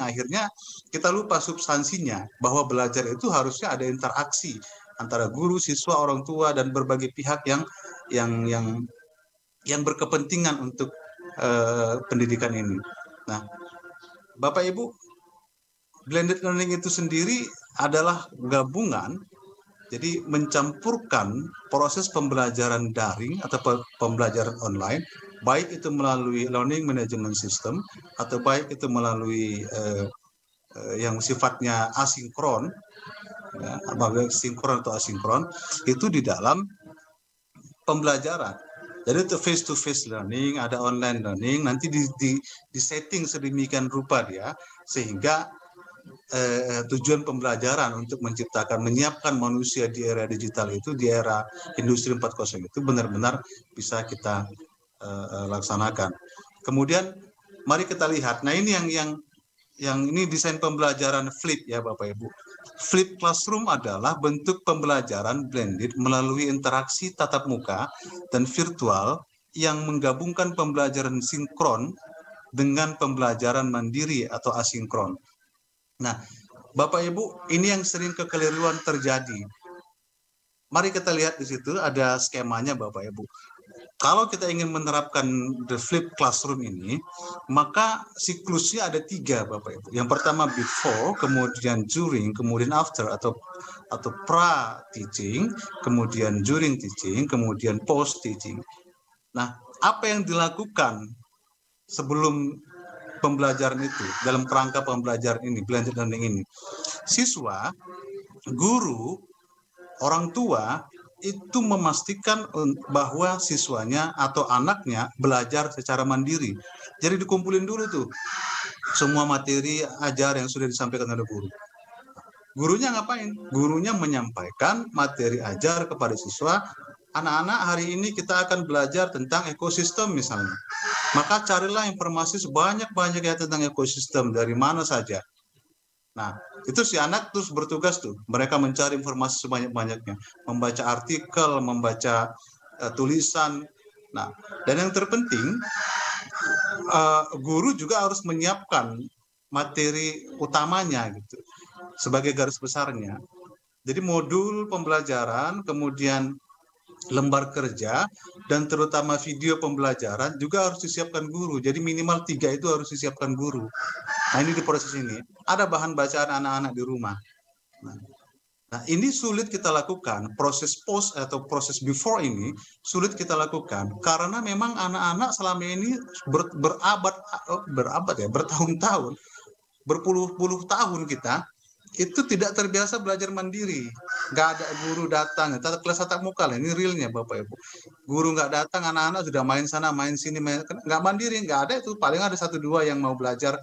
akhirnya kita lupa substansinya, bahwa belajar itu harusnya ada interaksi antara guru, siswa, orang tua, dan berbagai pihak yang berkepentingan untuk pendidikan ini. Nah, Bapak Ibu, blended learning itu sendiri adalah gabungan, jadi mencampurkan proses pembelajaran daring atau pembelajaran online, baik itu melalui learning management system atau baik itu melalui yang sifatnya asinkron, ya, apakah sinkron atau asinkron, itu di dalam pembelajaran. Jadi itu face to face learning, ada online learning, nanti di setting sedemikian rupa dia sehingga tujuan pembelajaran untuk menyiapkan manusia di era digital itu, di era industri 4.0 itu benar-benar bisa kita laksanakan. Kemudian mari kita lihat. Nah, ini yang ini desain pembelajaran flip ya Bapak Ibu. Flip classroom adalah bentuk pembelajaran blended melalui interaksi tatap muka dan virtual yang menggabungkan pembelajaran sinkron dengan pembelajaran mandiri atau asinkron. Nah, Bapak Ibu, ini yang sering kekeliruan terjadi. Mari kita lihat di situ ada skemanya Bapak Ibu. Kalau kita ingin menerapkan the flip classroom ini, maka siklusnya ada 3 Bapak Ibu. Yang pertama before, kemudian during, kemudian after atau pra teaching, kemudian during teaching, kemudian post teaching. Nah, apa yang dilakukan sebelum pembelajaran itu dalam kerangka pembelajaran ini, blended learning ini? Siswa, guru, orang tua itu memastikan bahwa siswanya atau anaknya belajar secara mandiri. Jadi dikumpulin dulu tuh semua materi ajar yang sudah disampaikan oleh guru. Gurunya ngapain? Gurunya menyampaikan materi ajar kepada siswa. Anak-anak, hari ini kita akan belajar tentang ekosistem misalnya. Maka carilah informasi sebanyak-banyaknya tentang ekosistem dari mana saja. Nah, itu si anak terus bertugas tuh. Mereka mencari informasi sebanyak-banyaknya. Membaca artikel, membaca tulisan. Nah, dan yang terpenting, guru juga harus menyiapkan materi utamanya gitu. Sebagai garis besarnya. Jadi modul pembelajaran, kemudian lembar kerja, dan terutama video pembelajaran juga harus disiapkan guru. Jadi minimal 3 itu harus disiapkan guru. Nah, ini di proses ini ada bahan bacaan anak-anak di rumah. Nah, ini sulit kita lakukan, proses post atau proses before ini sulit kita lakukan karena memang anak-anak selama ini bertahun-tahun, berpuluh-puluh tahun kita itu tidak terbiasa belajar mandiri. Nggak ada guru datang. Kelas tatap muka lah, ini realnya Bapak Ibu. Guru nggak datang, anak-anak sudah main sana, main sini, nggak mandiri, nggak ada itu. Paling ada 1-2 yang mau belajar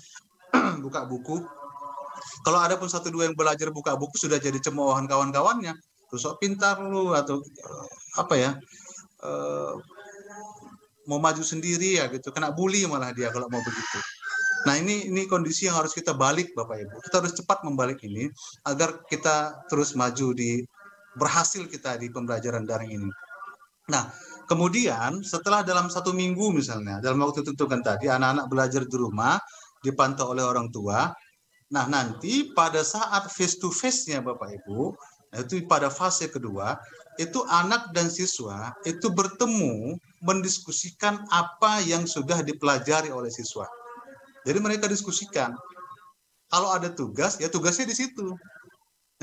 buka buku. Kalau ada pun 1-2 yang belajar buka buku sudah jadi cemoohan kawan-kawannya. Terus sok pintar lu atau mau maju sendiri ya gitu. Kena bully malah dia kalau mau begitu. Nah, ini kondisi yang harus kita balik Bapak Ibu. Kita harus cepat membalik ini agar kita terus maju berhasil kita di pembelajaran daring ini. Nah, kemudian setelah dalam 1 minggu misalnya, dalam waktu ditentukan tadi, anak-anak belajar di rumah, dipantau oleh orang tua. Nah, nanti pada saat face to face-nya Bapak Ibu, itu pada fase kedua, itu anak dan siswa itu bertemu mendiskusikan apa yang sudah dipelajari oleh siswa. Jadi mereka diskusikan. Kalau ada tugas, ya tugasnya di situ.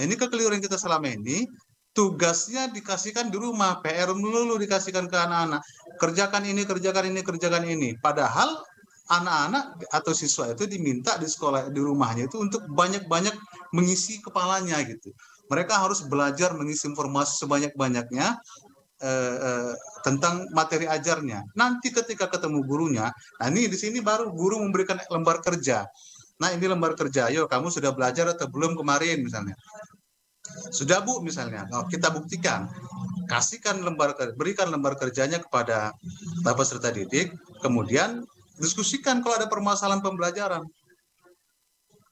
Nah, ini kekeliruan kita selama ini, tugasnya dikasihkan di rumah, PR melulu dikasihkan ke anak-anak. Kerjakan ini, kerjakan ini, kerjakan ini. Padahal anak-anak atau siswa itu diminta di sekolah, di rumahnya itu untuk banyak-banyak mengisi kepalanya gitu. Mereka harus belajar mengisi informasi sebanyak-banyaknya tentang materi ajarnya. Nanti ketika ketemu gurunya, nah ini di sini baru guru memberikan lembar kerja. Nah, ini lembar kerja, ayo kamu sudah belajar atau belum kemarin misalnya. Sudah Bu misalnya, kita buktikan. Kasihkan berikan lembar kerjanya kepada peserta didik, kemudian diskusikan kalau ada permasalahan pembelajaran.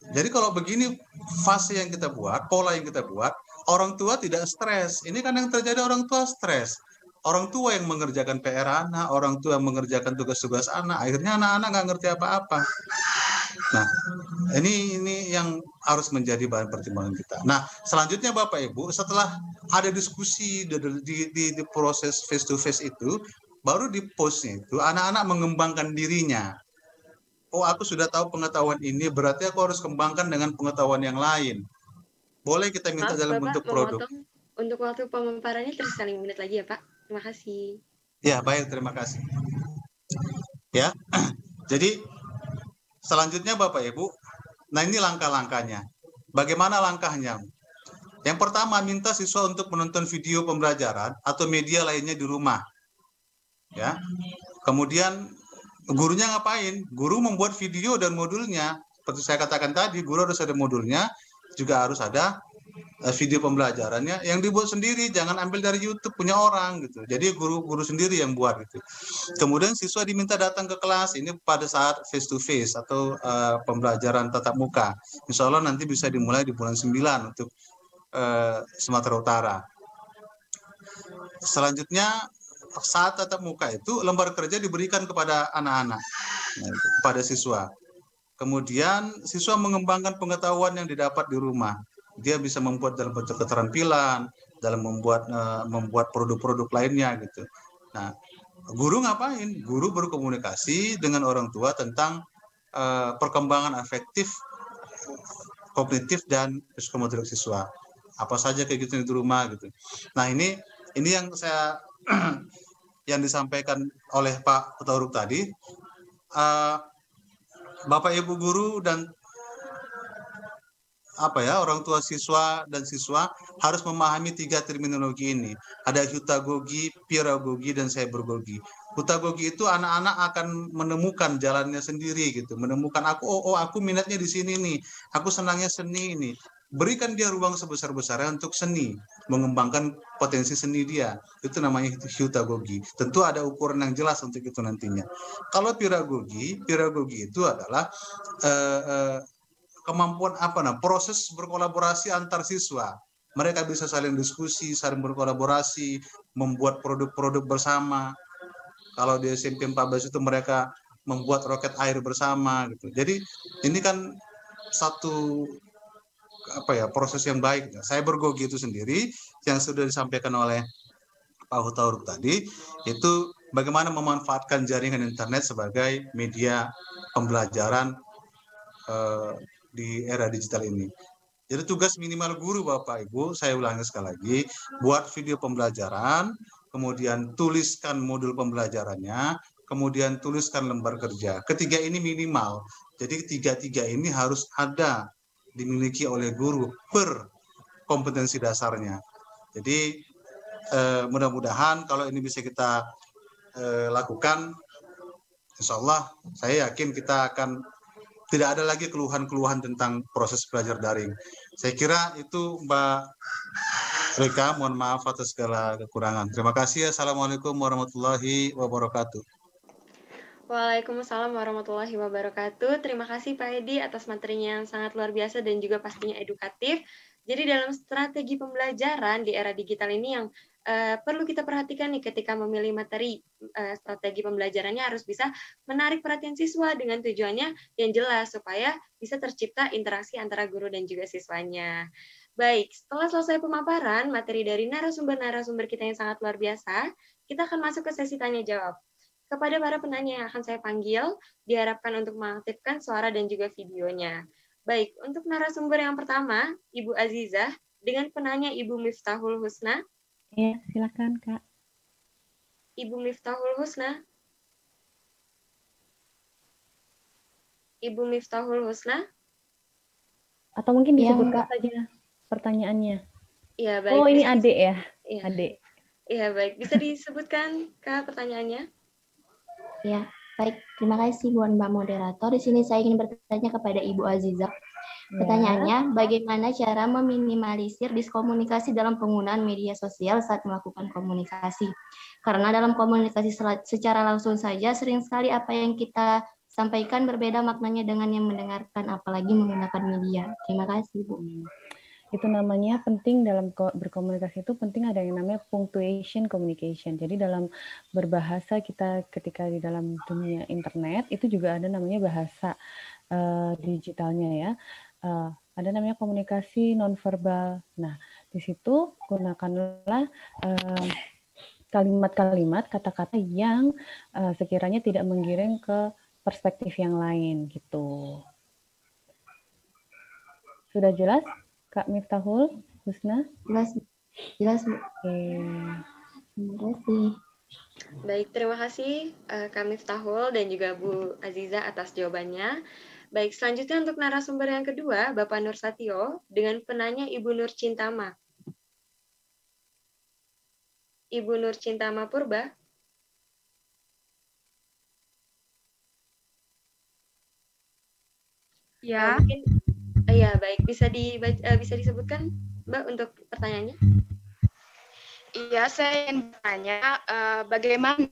Jadi kalau begini fase yang kita buat, pola yang kita buat, orang tua tidak stres. Ini kan yang terjadi, orang tua stres. Orang tua yang mengerjakan PR anak, orang tua yang mengerjakan tugas-tugas anak, akhirnya anak-anak nggak ngerti apa-apa. Nah, ini yang harus menjadi bahan pertimbangan kita. Nah, selanjutnya Bapak Ibu, setelah ada diskusi di proses face to face itu, baru di postnya itu anak-anak mengembangkan dirinya. Oh, aku sudah tahu pengetahuan ini, berarti aku harus kembangkan dengan pengetahuan yang lain. Boleh kita minta dalam bentuk produk. Untuk waktu pemaparannya tersisa 5 menit lagi ya Pak. Terima kasih. Ya, baik, terima kasih. Ya, jadi selanjutnya Bapak Ibu, nah ini langkah-langkahnya. Bagaimana langkahnya? Yang pertama, minta siswa untuk menonton video pembelajaran atau media lainnya di rumah. Ya. Kemudian gurunya ngapain? Guru membuat video dan modulnya. Seperti saya katakan tadi, guru harus ada modulnya, juga harus ada video pembelajarannya yang dibuat sendiri, jangan ambil dari YouTube punya orang gitu. Jadi guru sendiri yang buat gitu. Kemudian siswa diminta datang ke kelas ini pada saat face to face atau pembelajaran tatap muka. Insya Allah nanti bisa dimulai di bulan 9 untuk Sumatera Utara. Selanjutnya saat tatap muka itu lembar kerja diberikan kepada anak-anak, kepada siswa. Kemudian siswa mengembangkan pengetahuan yang didapat di rumah. Dia bisa membuat dalam bentuk keterampilan, dalam membuat produk-produk lainnya gitu. Nah, guru ngapain? Guru berkomunikasi dengan orang tua tentang perkembangan afektif, kognitif dan psikomotorik siswa. Apa saja kayak gitu di rumah gitu. Nah, ini yang saya yang disampaikan oleh Pak Hutauruk tadi. Bapak Ibu guru dan orang tua siswa dan siswa harus memahami 3 terminologi ini. Ada hutagogi, pedagogi, dan cybergogi. Hutagogi itu anak-anak akan menemukan jalannya sendiri gitu, menemukan aku minatnya di sini nih, aku senangnya seni ini. Berikan dia ruang sebesar-besarnya untuk seni, mengembangkan potensi seni dia. Itu namanya hutagogi. Tentu ada ukuran yang jelas untuk itu nantinya. Kalau pedagogi itu adalah kemampuan proses berkolaborasi antar siswa. Mereka bisa saling diskusi, saling berkolaborasi, membuat produk-produk bersama. Kalau di SMP 14 itu mereka membuat roket air bersama gitu. Jadi ini kan satu proses yang baik. Cybergogi itu sendiri yang sudah disampaikan oleh Pak Hutauruk tadi, itu bagaimana memanfaatkan jaringan internet sebagai media pembelajaran di era digital ini. Jadi tugas minimal guru Bapak Ibu, saya ulangi sekali lagi, buat video pembelajaran, kemudian tuliskan modul pembelajarannya, kemudian tuliskan lembar kerja. Ketiga ini minimal. Jadi tiga ini harus ada, dimiliki oleh guru per kompetensi dasarnya. Jadi mudah-mudahan kalau ini bisa kita lakukan, insya Allah saya yakin kita akan tidak ada lagi keluhan-keluhan tentang proses belajar daring. Saya kira itu Mbak Rika, mohon maaf atas segala kekurangan. Terima kasih. Assalamualaikum warahmatullahi wabarakatuh. Waalaikumsalam warahmatullahi wabarakatuh. Terima kasih Pak Edi atas materinya yang sangat luar biasa dan juga pastinya edukatif. Jadi dalam strategi pembelajaran di era digital ini yang perlu kita perhatikan nih ketika memilih materi, strategi pembelajarannya harus bisa menarik perhatian siswa dengan tujuannya yang jelas supaya bisa tercipta interaksi antara guru dan juga siswanya. Baik, setelah selesai pemaparan materi dari narasumber-narasumber kita yang sangat luar biasa, kita akan masuk ke sesi tanya jawab. Kepada para penanya yang akan saya panggil, diharapkan untuk mengaktifkan suara dan juga videonya. Baik, untuk narasumber yang pertama, Ibu Azizah, dengan penanya Ibu Miftahul Husna. Ya, silakan Kak. Ibu Miftahul Husna. Ibu Miftahul Husna. Atau mungkin disebutkan saja pertanyaannya. Iya, baik. Oh, ini adik ya? Iya. Adik. Iya, baik. Bisa disebutkan Kak pertanyaannya? Ya, baik. Terima kasih buat Mbak Moderator. Di sini saya ingin bertanya kepada Ibu Azizah. Pertanyaannya, bagaimana cara meminimalisir diskomunikasi dalam penggunaan media sosial saat melakukan komunikasi? Karena dalam komunikasi secara langsung saja, sering sekali apa yang kita sampaikan berbeda maknanya dengan yang mendengarkan, apalagi menggunakan media. Terima kasih, Bu. Itu namanya penting dalam berkomunikasi itu penting ada yang namanya punctuation communication. Jadi dalam berbahasa kita ketika di dalam dunia internet itu juga ada namanya bahasa digitalnya ya. Ada namanya komunikasi nonverbal. Nah, di situ gunakanlah kalimat-kalimat, kata-kata yang sekiranya tidak menggiring ke perspektif yang lain gitu. Sudah jelas? Kak Miftahul Husna? Jelas, Bu. Oke. Terima kasih. Baik, terima kasih Kak Miftahul dan juga Bu Aziza atas jawabannya. Baik, selanjutnya untuk narasumber yang kedua, Bapak Nur Satyo, dengan penanya Ibu Nur Cintama. Ibu Nur Cintama Purba. Ya. Mungkin ya, baik. Bisa disebutkan, Mbak, untuk pertanyaannya? Iya, saya ingin bertanya bagaimana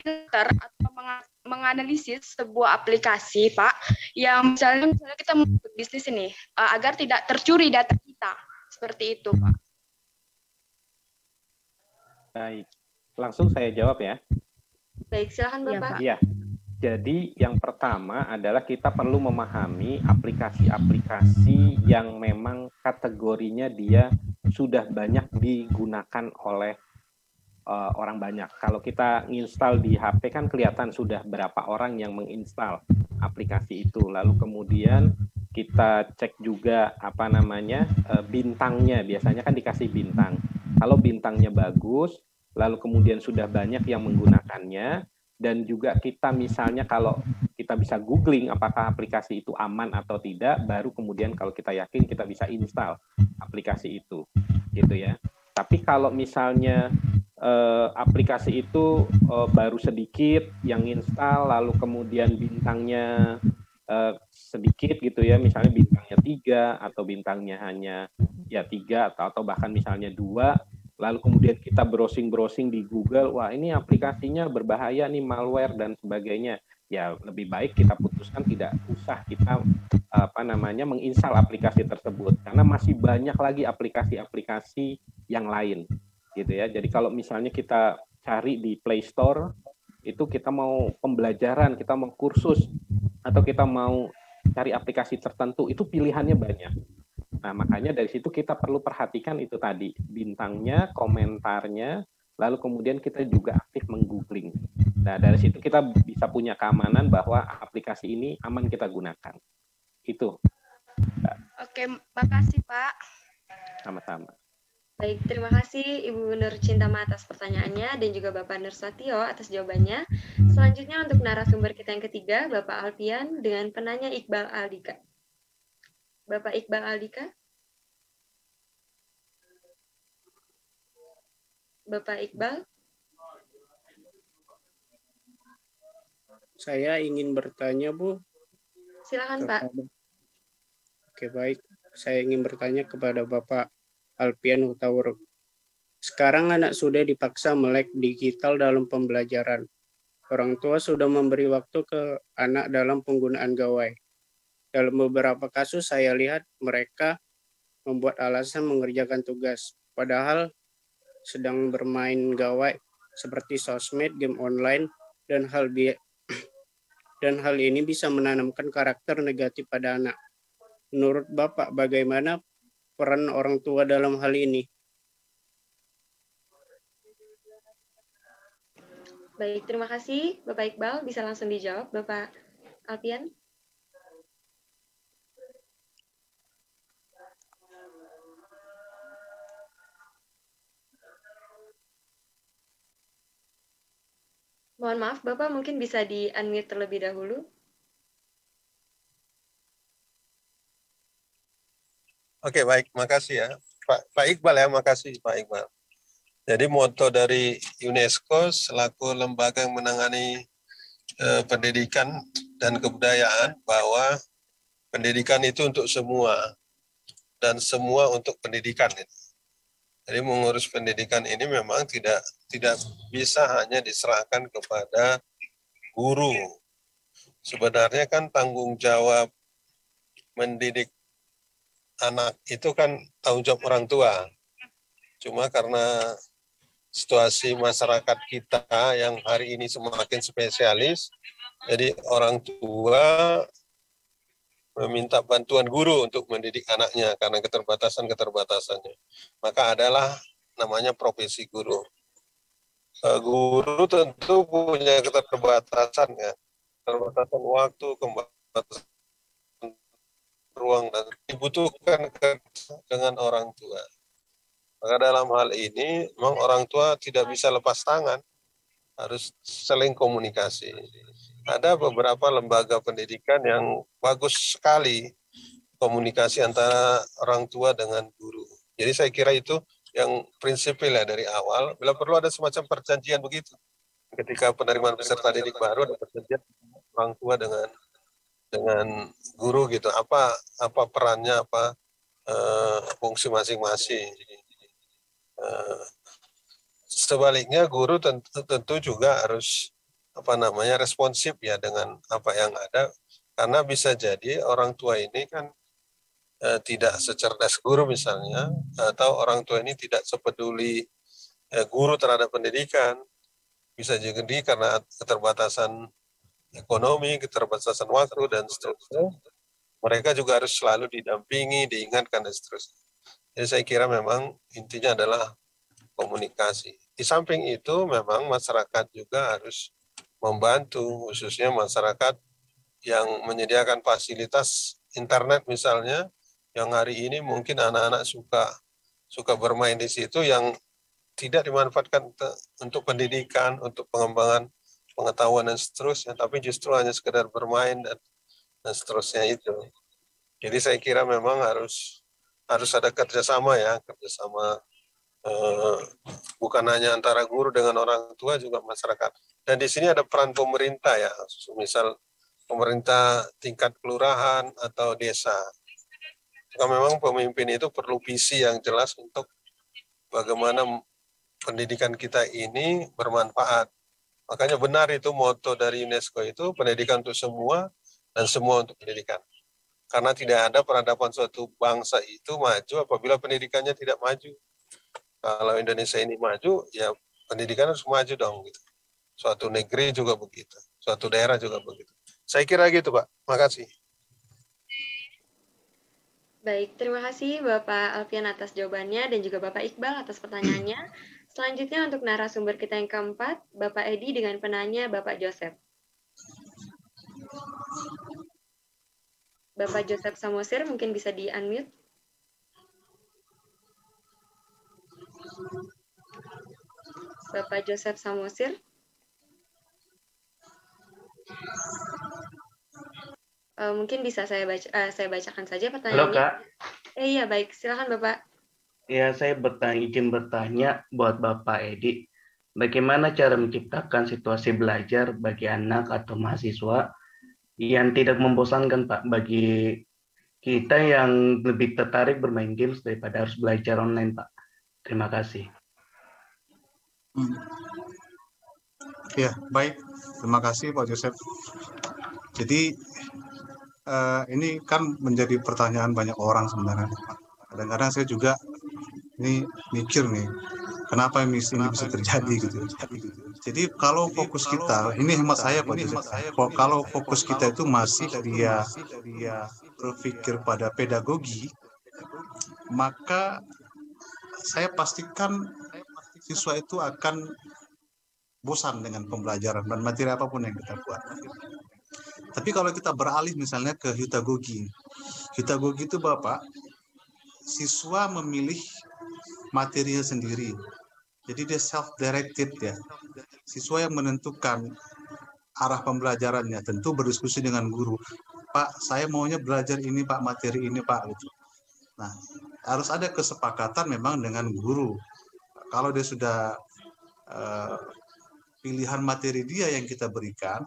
filter atau menganalisis sebuah aplikasi, Pak, yang misalnya kita mau bisnis ini agar tidak tercuri data kita, seperti itu, Pak. Baik, langsung saya jawab ya. Baik, silakan Bapak. Iya. Jadi yang pertama adalah kita perlu memahami aplikasi-aplikasi yang memang kategorinya dia sudah banyak digunakan oleh orang banyak. Kalau kita nginstal di HP kan kelihatan sudah berapa orang yang menginstal aplikasi itu. Lalu kemudian kita cek juga apa namanya bintangnya. Biasanya kan dikasih bintang. Kalau bintangnya bagus, lalu kemudian sudah banyak yang menggunakannya, dan juga kita misalnya kalau kita bisa googling apakah aplikasi itu aman atau tidak, baru kemudian kalau kita yakin kita bisa install aplikasi itu, gitu ya. Tapi kalau misalnya aplikasi itu baru sedikit yang install, lalu kemudian bintangnya sedikit gitu ya, misalnya bintangnya 3 atau bintangnya hanya ya 3 atau bahkan misalnya 2, lalu kemudian kita browsing di Google, wah ini aplikasinya berbahaya nih, malware dan sebagainya. Ya lebih baik kita putuskan tidak usah kita menginstal aplikasi tersebut, karena masih banyak lagi aplikasi-aplikasi yang lain gitu ya. Jadi kalau misalnya kita cari di Play Store, itu kita mau pembelajaran, kita mau kursus, atau kita mau cari aplikasi tertentu, itu pilihannya banyak. Nah, makanya dari situ kita perlu perhatikan itu tadi, bintangnya, komentarnya, lalu kemudian kita juga aktif menggoogling. Nah, dari situ kita bisa punya keamanan bahwa aplikasi ini aman kita gunakan. Itu. Oke, makasih Pak. Sama-sama. Baik, terima kasih Ibu Nur Cintama atas pertanyaannya dan juga Bapak Nur Satio atas jawabannya. Selanjutnya untuk narasumber kita yang ketiga, Bapak Alpian dengan penanya Iqbal Aldika. Bapak Iqbal Aldika? Bapak Iqbal? Saya ingin bertanya, Bu. Silakan, Pak. Oke, baik. Saya ingin bertanya kepada Bapak Alpian Hutauruk. Sekarang anak sudah dipaksa melek digital dalam pembelajaran. Orang tua sudah memberi waktu ke anak dalam penggunaan gawai. Dalam beberapa kasus saya lihat mereka membuat alasan mengerjakan tugas, padahal sedang bermain gawai seperti sosmed, game online, dan hal ini bisa menanamkan karakter negatif pada anak. Menurut Bapak, bagaimana peran orang tua dalam hal ini? Baik, terima kasih Bapak Iqbal. Bisa langsung dijawab, Bapak Alpian. Mohon maaf, Bapak mungkin bisa di-unmute terlebih dahulu. Oke, baik. Makasih ya. Pak Iqbal ya, makasih Pak Iqbal. Jadi moto dari UNESCO selaku lembaga yang menangani pendidikan dan kebudayaan bahwa pendidikan itu untuk semua dan semua untuk pendidikan. Jadi mengurus pendidikan ini memang tidak bisa hanya diserahkan kepada guru. Sebenarnya kan tanggung jawab mendidik anak itu kan tanggung jawab orang tua. Cuma karena situasi masyarakat kita yang hari ini semakin spesialis, jadi orang tua meminta bantuan guru untuk mendidik anaknya karena keterbatasannya. Maka adalah namanya profesi guru. Guru tentu punya keterbatasan ya, keterbatasan waktu, keterbatasan ruang, dan dibutuhkan dengan orang tua. Maka dalam hal ini memang orang tua tidak bisa lepas tangan, harus saling komunikasi. Ada beberapa lembaga pendidikan yang bagus sekali komunikasi antara orang tua dengan guru. Jadi saya kira itu yang prinsipil ya dari awal. Bila perlu ada semacam perjanjian begitu. Ketika penerimaan peserta didik baru ada perjanjian orang tua dengan guru gitu. Apa perannya, apa fungsi masing-masing. Sebaliknya guru tentu juga harus responsif ya dengan apa yang ada, karena bisa jadi orang tua ini kan tidak secerdas guru misalnya, atau orang tua ini tidak sepeduli guru terhadap pendidikan, bisa jadi karena keterbatasan ekonomi, keterbatasan waktu, dan seterusnya. Mereka juga harus selalu didampingi, diingatkan, dan seterusnya. Jadi saya kira memang intinya adalah komunikasi. Di samping itu memang masyarakat juga harus membantu, khususnya masyarakat yang menyediakan fasilitas internet misalnya, yang hari ini mungkin anak-anak suka bermain di situ yang tidak dimanfaatkan untuk pendidikan, untuk pengembangan pengetahuan dan seterusnya, tapi justru hanya sekedar bermain dan seterusnya itu. Jadi saya kira memang harus ada kerjasama ya, kerjasama bukan hanya antara guru dengan orang tua, juga masyarakat. Dan di sini ada peran pemerintah ya, misal pemerintah tingkat kelurahan atau desa. Karena memang pemimpin itu perlu visi yang jelas untuk bagaimana pendidikan kita ini bermanfaat. Makanya benar itu moto dari UNESCO itu, pendidikan untuk semua dan semua untuk pendidikan. Karena tidak ada peradaban suatu bangsa itu maju apabila pendidikannya tidak maju. Kalau Indonesia ini maju, ya pendidikan harus maju dong. Gitu. Suatu negeri juga begitu, suatu daerah juga begitu. Saya kira gitu, Pak. Makasih. Baik, terima kasih Bapak Alfian atas jawabannya dan juga Bapak Iqbal atas pertanyaannya. Selanjutnya untuk narasumber kita yang keempat, Bapak Edi dengan penanya Bapak Joseph. Bapak Joseph Samosir mungkin bisa di-unmute. Bapak Joseph Samosir. Mungkin bisa saya bacakan saja pertanyaannya. Halo Kak. Iya baik, silakan Bapak. Ya, saya izin bertanya buat Bapak Edi, bagaimana cara menciptakan situasi belajar bagi anak atau mahasiswa yang tidak membosankan Pak, bagi kita yang lebih tertarik bermain games daripada harus belajar online Pak. Terima kasih. Ya, baik. Terima kasih Pak Joseph. Jadi ini kan menjadi pertanyaan banyak orang sebenarnya. Kadang-kadang saya juga ini mikir nih, kenapa ini bisa terjadi gitu. Jadi kalau fokus kita, ini hemat saya Pak Joseph, kalau fokus kita itu masih dia berpikir pada pedagogi, maka saya pastikan siswa itu akan bosan dengan pembelajaran dan materi apapun yang kita buat. Tapi kalau kita beralih misalnya ke hutagogi itu Bapak, siswa memilih materinya sendiri. Jadi dia self-directed ya. Siswa yang menentukan arah pembelajarannya, tentu berdiskusi dengan guru. Pak, saya maunya belajar ini Pak, materi ini Pak. Gitu. Nah, harus ada kesepakatan memang dengan guru. Kalau dia sudah pilihan materi dia yang kita berikan,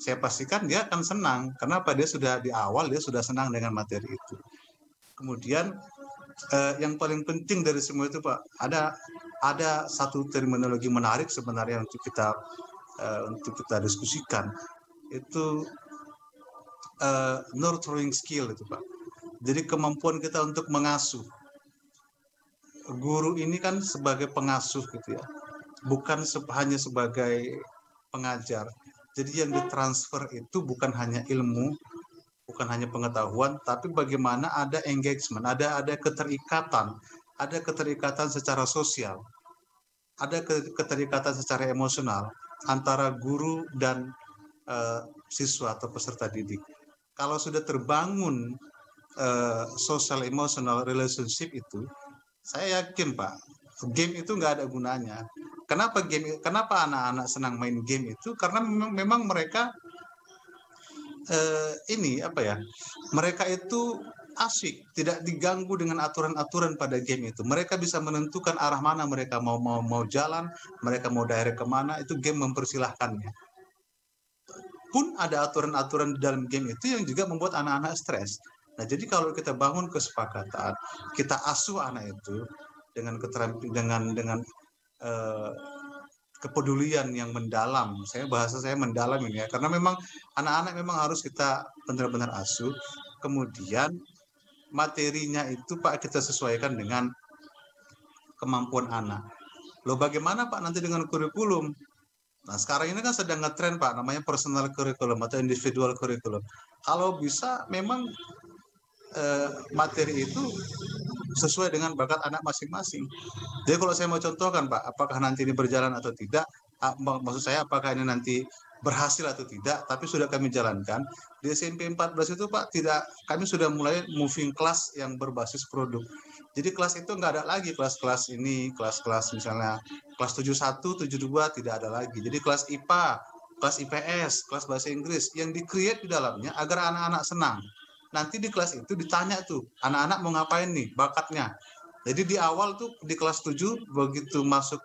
saya pastikan dia akan senang. Kenapa? Dia sudah di awal dia sudah senang dengan materi itu. Kemudian yang paling penting dari semua itu Pak, ada satu terminologi menarik sebenarnya untuk kita diskusikan, itu nurturing skill itu Pak. Jadi kemampuan kita untuk mengasuh. Guru ini kan sebagai pengasuh gitu ya, bukan hanya sebagai pengajar. Jadi yang ditransfer itu bukan hanya ilmu, bukan hanya pengetahuan, tapi bagaimana ada engagement, ada keterikatan secara sosial, ada keterikatan secara emosional antara guru dan siswa atau peserta didik. Kalau sudah terbangun social emotional relationship itu, saya yakin Pak, game itu nggak ada gunanya. Kenapa anak-anak senang main game itu? Karena memang mereka mereka itu asik, tidak diganggu dengan aturan-aturan pada game itu. Mereka bisa menentukan arah mana mereka mau jalan, mereka mau direct kemana, itu game mempersilahkannya. Pun ada aturan-aturan di dalam game itu yang juga membuat anak-anak stres. Nah, jadi kalau kita bangun kesepakatan, kita asuh anak itu dengan kepedulian yang mendalam. Bahasa saya mendalam ini ya, karena memang anak-anak memang harus kita benar-benar asuh. Kemudian materinya itu Pak kita sesuaikan dengan kemampuan anak. Loh bagaimana Pak nanti dengan kurikulum? Nah, sekarang ini kan sedang ngetren Pak, namanya personal curriculum atau individual curriculum. Kalau bisa memang materi itu sesuai dengan bakat anak masing-masing. Jadi kalau saya mau contohkan Pak, apakah nanti ini berjalan atau tidak, maksud saya apakah ini nanti berhasil atau tidak, tapi sudah kami jalankan. Di SMP 14 itu Pak, kami sudah mulai moving class yang berbasis produk. Jadi kelas itu nggak ada lagi kelas-kelas ini, kelas-kelas misalnya kelas 71, 72 tidak ada lagi. Jadi kelas IPA, kelas IPS, kelas bahasa Inggris yang di-create di dalamnya agar anak-anak senang. Nanti di kelas itu ditanya tuh, anak-anak mau ngapain nih, bakatnya. Jadi di awal tuh di kelas 7 begitu masuk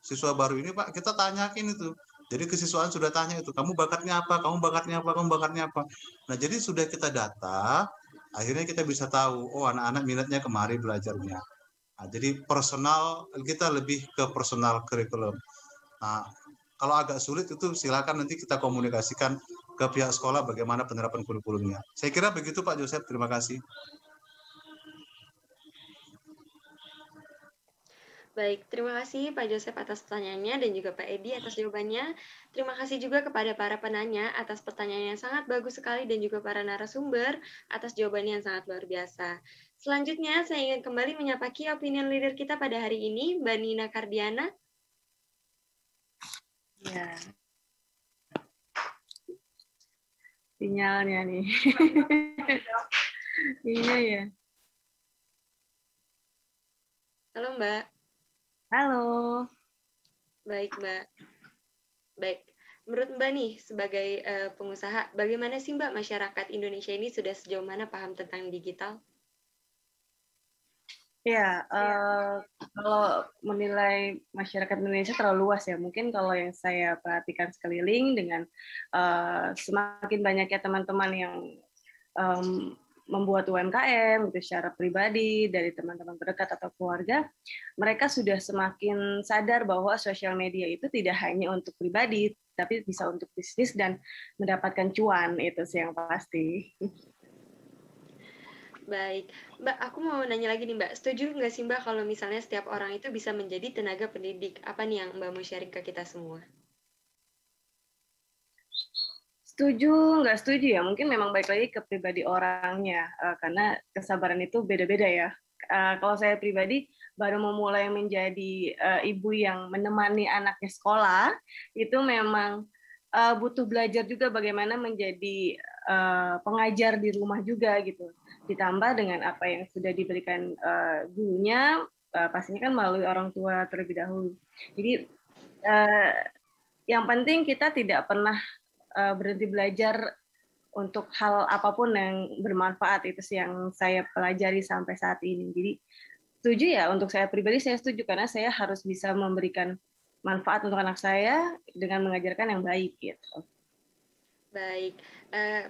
siswa baru ini Pak, kita tanyakin itu. Jadi kesiswaan sudah tanya itu, kamu bakatnya apa, kamu bakatnya apa, kamu bakatnya apa. Nah jadi sudah kita data, akhirnya kita bisa tahu, oh anak-anak minatnya kemari belajarnya. Nah, jadi personal, kita lebih ke personal curriculum. Nah, kalau agak sulit itu silakan nanti kita komunikasikan ke pihak sekolah bagaimana penerapan kurikulumnya. Saya kira begitu Pak Joseph, terima kasih. Baik, terima kasih Pak Joseph atas pertanyaannya dan juga Pak Edi atas jawabannya. Terima kasih juga kepada para penanya atas pertanyaan yang sangat bagus sekali dan juga para narasumber atas jawabannya yang sangat luar biasa. Selanjutnya, saya ingin kembali menyapa key opinion leader kita pada hari ini, Mbak Nina Kardiana. Ya. Sinyalnya nih. Iya ya. Halo Mbak. Halo. Baik Mbak. Baik. Menurut Mbak nih, sebagai pengusaha, bagaimana sih Mbak masyarakat Indonesia ini sudah sejauh mana paham tentang digital? Ya, kalau menilai masyarakat Indonesia terlalu luas ya. Mungkin kalau yang saya perhatikan sekeliling dengan semakin banyaknya teman-teman yang membuat UMKM gitu secara pribadi dari teman-teman terdekat atau keluarga, mereka sudah semakin sadar bahwa sosial media itu tidak hanya untuk pribadi, tapi bisa untuk bisnis dan mendapatkan cuan, itu sih yang pasti. Baik, Mbak, aku mau nanya lagi nih Mbak, setuju nggak sih Mbak kalau misalnya setiap orang itu bisa menjadi tenaga pendidik? Apa nih yang Mbak mau sharing ke kita semua? Setuju, nggak setuju ya, mungkin memang balik lagi ke pribadi orangnya, karena kesabaran itu beda-beda ya. Kalau saya pribadi, baru memulai menjadi ibu yang menemani anaknya sekolah, itu memang butuh belajar juga bagaimana menjadi pengajar di rumah juga gitu. Ditambah dengan apa yang sudah diberikan gurunya, pastinya kan melalui orang tua terlebih dahulu. Jadi yang penting kita tidak pernah berhenti belajar untuk hal apapun yang bermanfaat, itu sih yang saya pelajari sampai saat ini. Jadi setuju ya, untuk saya pribadi saya setuju karena saya harus bisa memberikan manfaat untuk anak saya dengan mengajarkan yang baik gitu. Baik,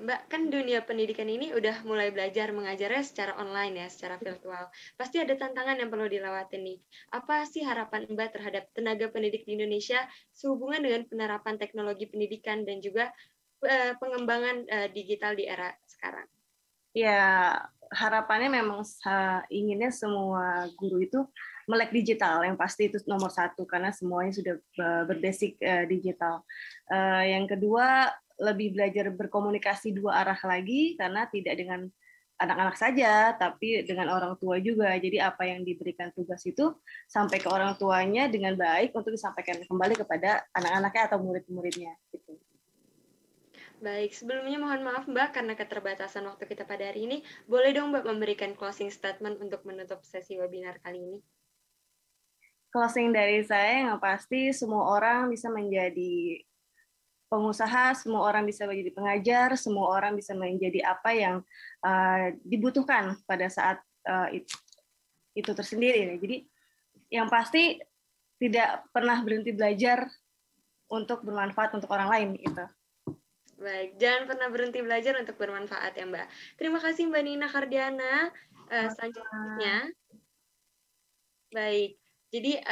Mbak, kan dunia pendidikan ini udah mulai belajar mengajarnya secara online ya, secara virtual. Pasti ada tantangan yang perlu dilewati nih. Apa sih harapan Mbak terhadap tenaga pendidik di Indonesia sehubungan dengan penerapan teknologi pendidikan dan juga pengembangan digital di era sekarang? Ya, harapannya memang inginnya semua guru itu melek digital, yang pasti itu nomor satu karena semuanya sudah berbasic digital. Yang kedua, lebih belajar berkomunikasi dua arah lagi karena tidak dengan anak-anak saja, tapi dengan orang tua juga. Jadi apa yang diberikan tugas itu sampai ke orang tuanya dengan baik untuk disampaikan kembali kepada anak-anaknya atau murid-muridnya. Gitu. Baik, sebelumnya mohon maaf Mbak karena keterbatasan waktu kita pada hari ini. Boleh dong Mbak memberikan closing statement untuk menutup sesi webinar kali ini? Closing dari saya yang pasti semua orang bisa menjadi pengusaha, semua orang bisa menjadi pengajar, semua orang bisa menjadi apa yang dibutuhkan pada saat itu tersendiri. Jadi yang pasti tidak pernah berhenti belajar untuk bermanfaat untuk orang lain. Gitu. Baik, jangan pernah berhenti belajar untuk bermanfaat ya Mbak. Terima kasih Mbak Nina Kardiana. Selanjutnya, baik. Jadi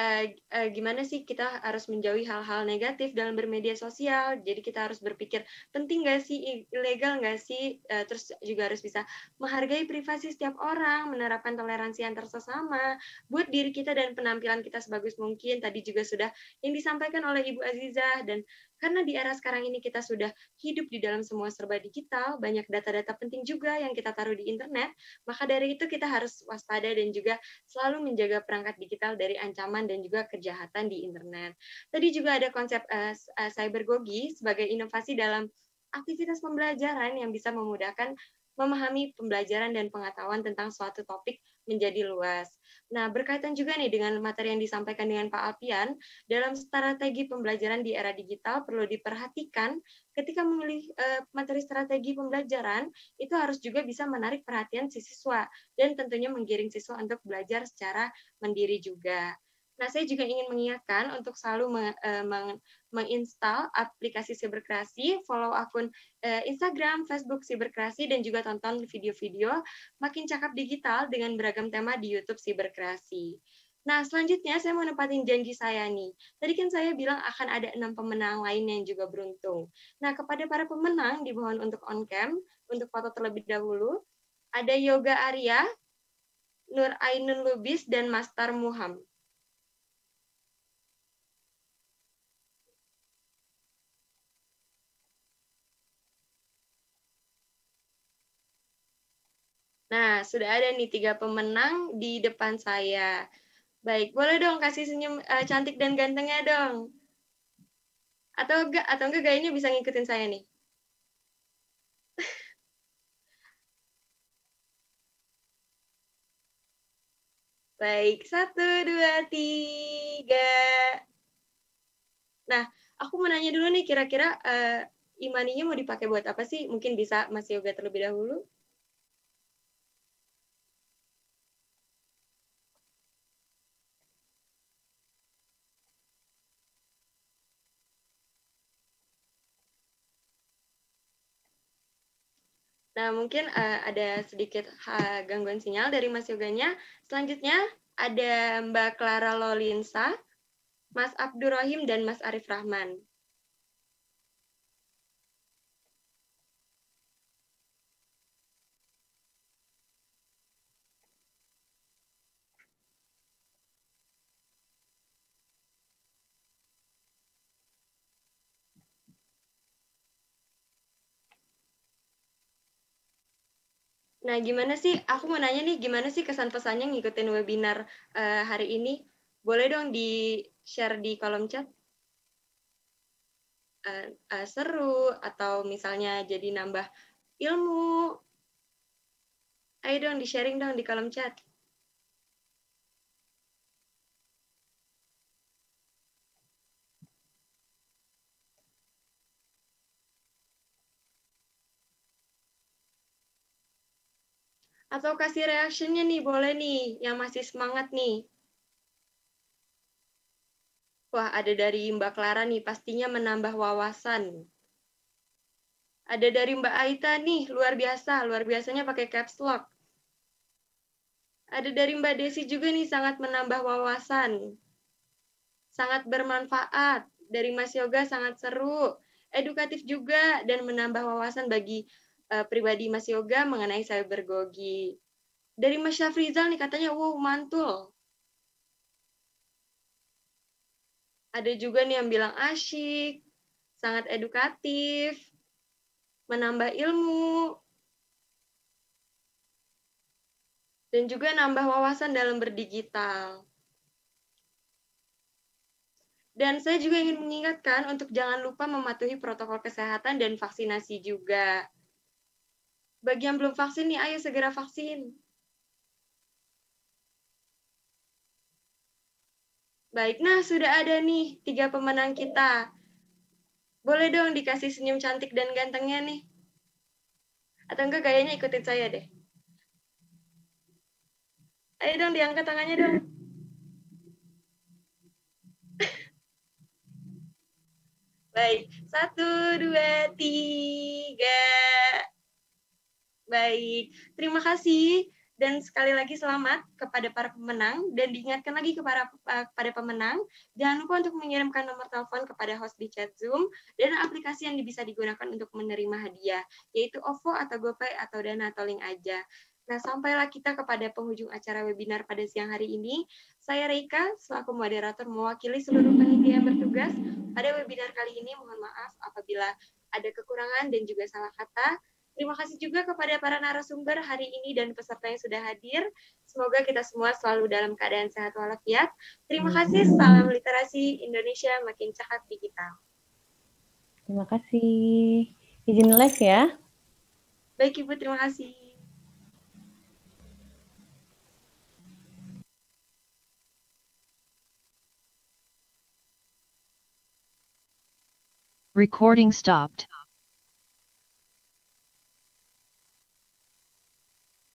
gimana sih kita harus menjauhi hal-hal negatif dalam bermedia sosial. Jadi kita harus berpikir penting nggak sih, ilegal nggak sih, terus juga harus bisa menghargai privasi setiap orang, menerapkan toleransi antar sesama, buat diri kita dan penampilan kita sebagus mungkin. Tadi juga sudah yang disampaikan oleh Ibu Azizah, dan karena di era sekarang ini kita sudah hidup di dalam semua serba digital, banyak data-data penting juga yang kita taruh di internet, maka dari itu kita harus waspada dan juga selalu menjaga perangkat digital dari ancaman dan juga kejahatan di internet. Tadi juga ada konsep cybergogi sebagai inovasi dalam aktivitas pembelajaran yang bisa memudahkan memahami pembelajaran dan pengetahuan tentang suatu topik menjadi luas. Nah, berkaitan juga nih dengan materi yang disampaikan dengan Pak Alpian, dalam strategi pembelajaran di era digital perlu diperhatikan ketika memilih materi strategi pembelajaran, itu harus juga bisa menarik perhatian si siswa dan tentunya menggiring siswa untuk belajar secara mandiri juga. Nah, saya juga ingin mengingatkan untuk selalu menginstal aplikasi Siberkreasi, follow akun Instagram, Facebook Siberkreasi, dan juga tonton video-video Makin Cakap Digital dengan beragam tema di YouTube Siberkreasi. Nah, selanjutnya saya mau nempatin janji saya nih. Tadi kan saya bilang akan ada 6 pemenang lain yang juga beruntung. Nah, kepada para pemenang dimohon untuk on cam, untuk foto terlebih dahulu. Ada Yoga Arya, Nur Ainun Lubis, dan Mastar Muham. Nah, sudah ada nih 3 pemenang di depan saya. Baik, boleh dong kasih senyum cantik dan gantengnya dong. Atau enggak gayanya bisa ngikutin saya nih. Baik, 1, 2, 3. Nah, aku mau nanya dulu nih, kira-kira e-money-nya mau dipakai buat apa sih? Mungkin bisa Mas Yoga terlebih dahulu. Nah, mungkin ada sedikit gangguan sinyal dari Mas Yoganya. Selanjutnya ada Mbak Clara Lolinsa, Mas Abdurrahim, dan Mas Arif Rahman. Nah, gimana sih? Aku mau nanya nih, gimana sih kesan pesannya ngikutin webinar hari ini? Boleh dong di-share di kolom chat? Seru, atau misalnya jadi nambah ilmu? Ayo dong, di-sharing dong di kolom chat. Atau kasih reaction-nya nih, boleh nih, yang masih semangat nih. Wah, ada dari Mbak Clara nih, pastinya menambah wawasan. Ada dari Mbak Aita nih, luar biasanya pakai caps lock. Ada dari Mbak Desi juga nih, sangat menambah wawasan. Sangat bermanfaat. Dari Mas Yoga sangat seru, edukatif juga, dan menambah wawasan bagi pribadi Mas Yoga mengenai cybergogi. Dari Mas Syafrizal nih katanya, wow, mantul. Ada juga nih yang bilang asyik, sangat edukatif, menambah ilmu, dan juga nambah wawasan dalam berdigital. Dan saya juga ingin mengingatkan untuk jangan lupa mematuhi protokol kesehatan dan vaksinasi juga. Bagi yang belum vaksin nih, ayo segera vaksin. Baik, nah sudah ada nih 3 pemenang kita. Boleh dong dikasih senyum cantik dan gantengnya nih. Atau enggak gayanya ikutin saya deh. Ayo dong diangkat tangannya dong. Baik, 1, 2, 3. Baik, terima kasih Dan sekali lagi selamat kepada para pemenang, dan diingatkan lagi kepada pemenang, jangan lupa untuk mengirimkan nomor telepon kepada host di chat Zoom dan aplikasi yang bisa digunakan untuk menerima hadiah, yaitu OVO atau GoPay atau Dana atau link aja. Nah, sampailah kita kepada penghujung acara webinar pada siang hari ini. Saya Reika, selaku moderator mewakili seluruh panitia yang bertugas pada webinar kali ini. Mohon maaf apabila ada kekurangan dan juga salah kata. Terima kasih juga kepada para narasumber hari ini dan peserta yang sudah hadir. Semoga kita semua selalu dalam keadaan sehat walafiat. Terima kasih, salam literasi Indonesia makin cakap digital. Terima kasih. Izin live ya. Baik Ibu, terima kasih. Recording stopped.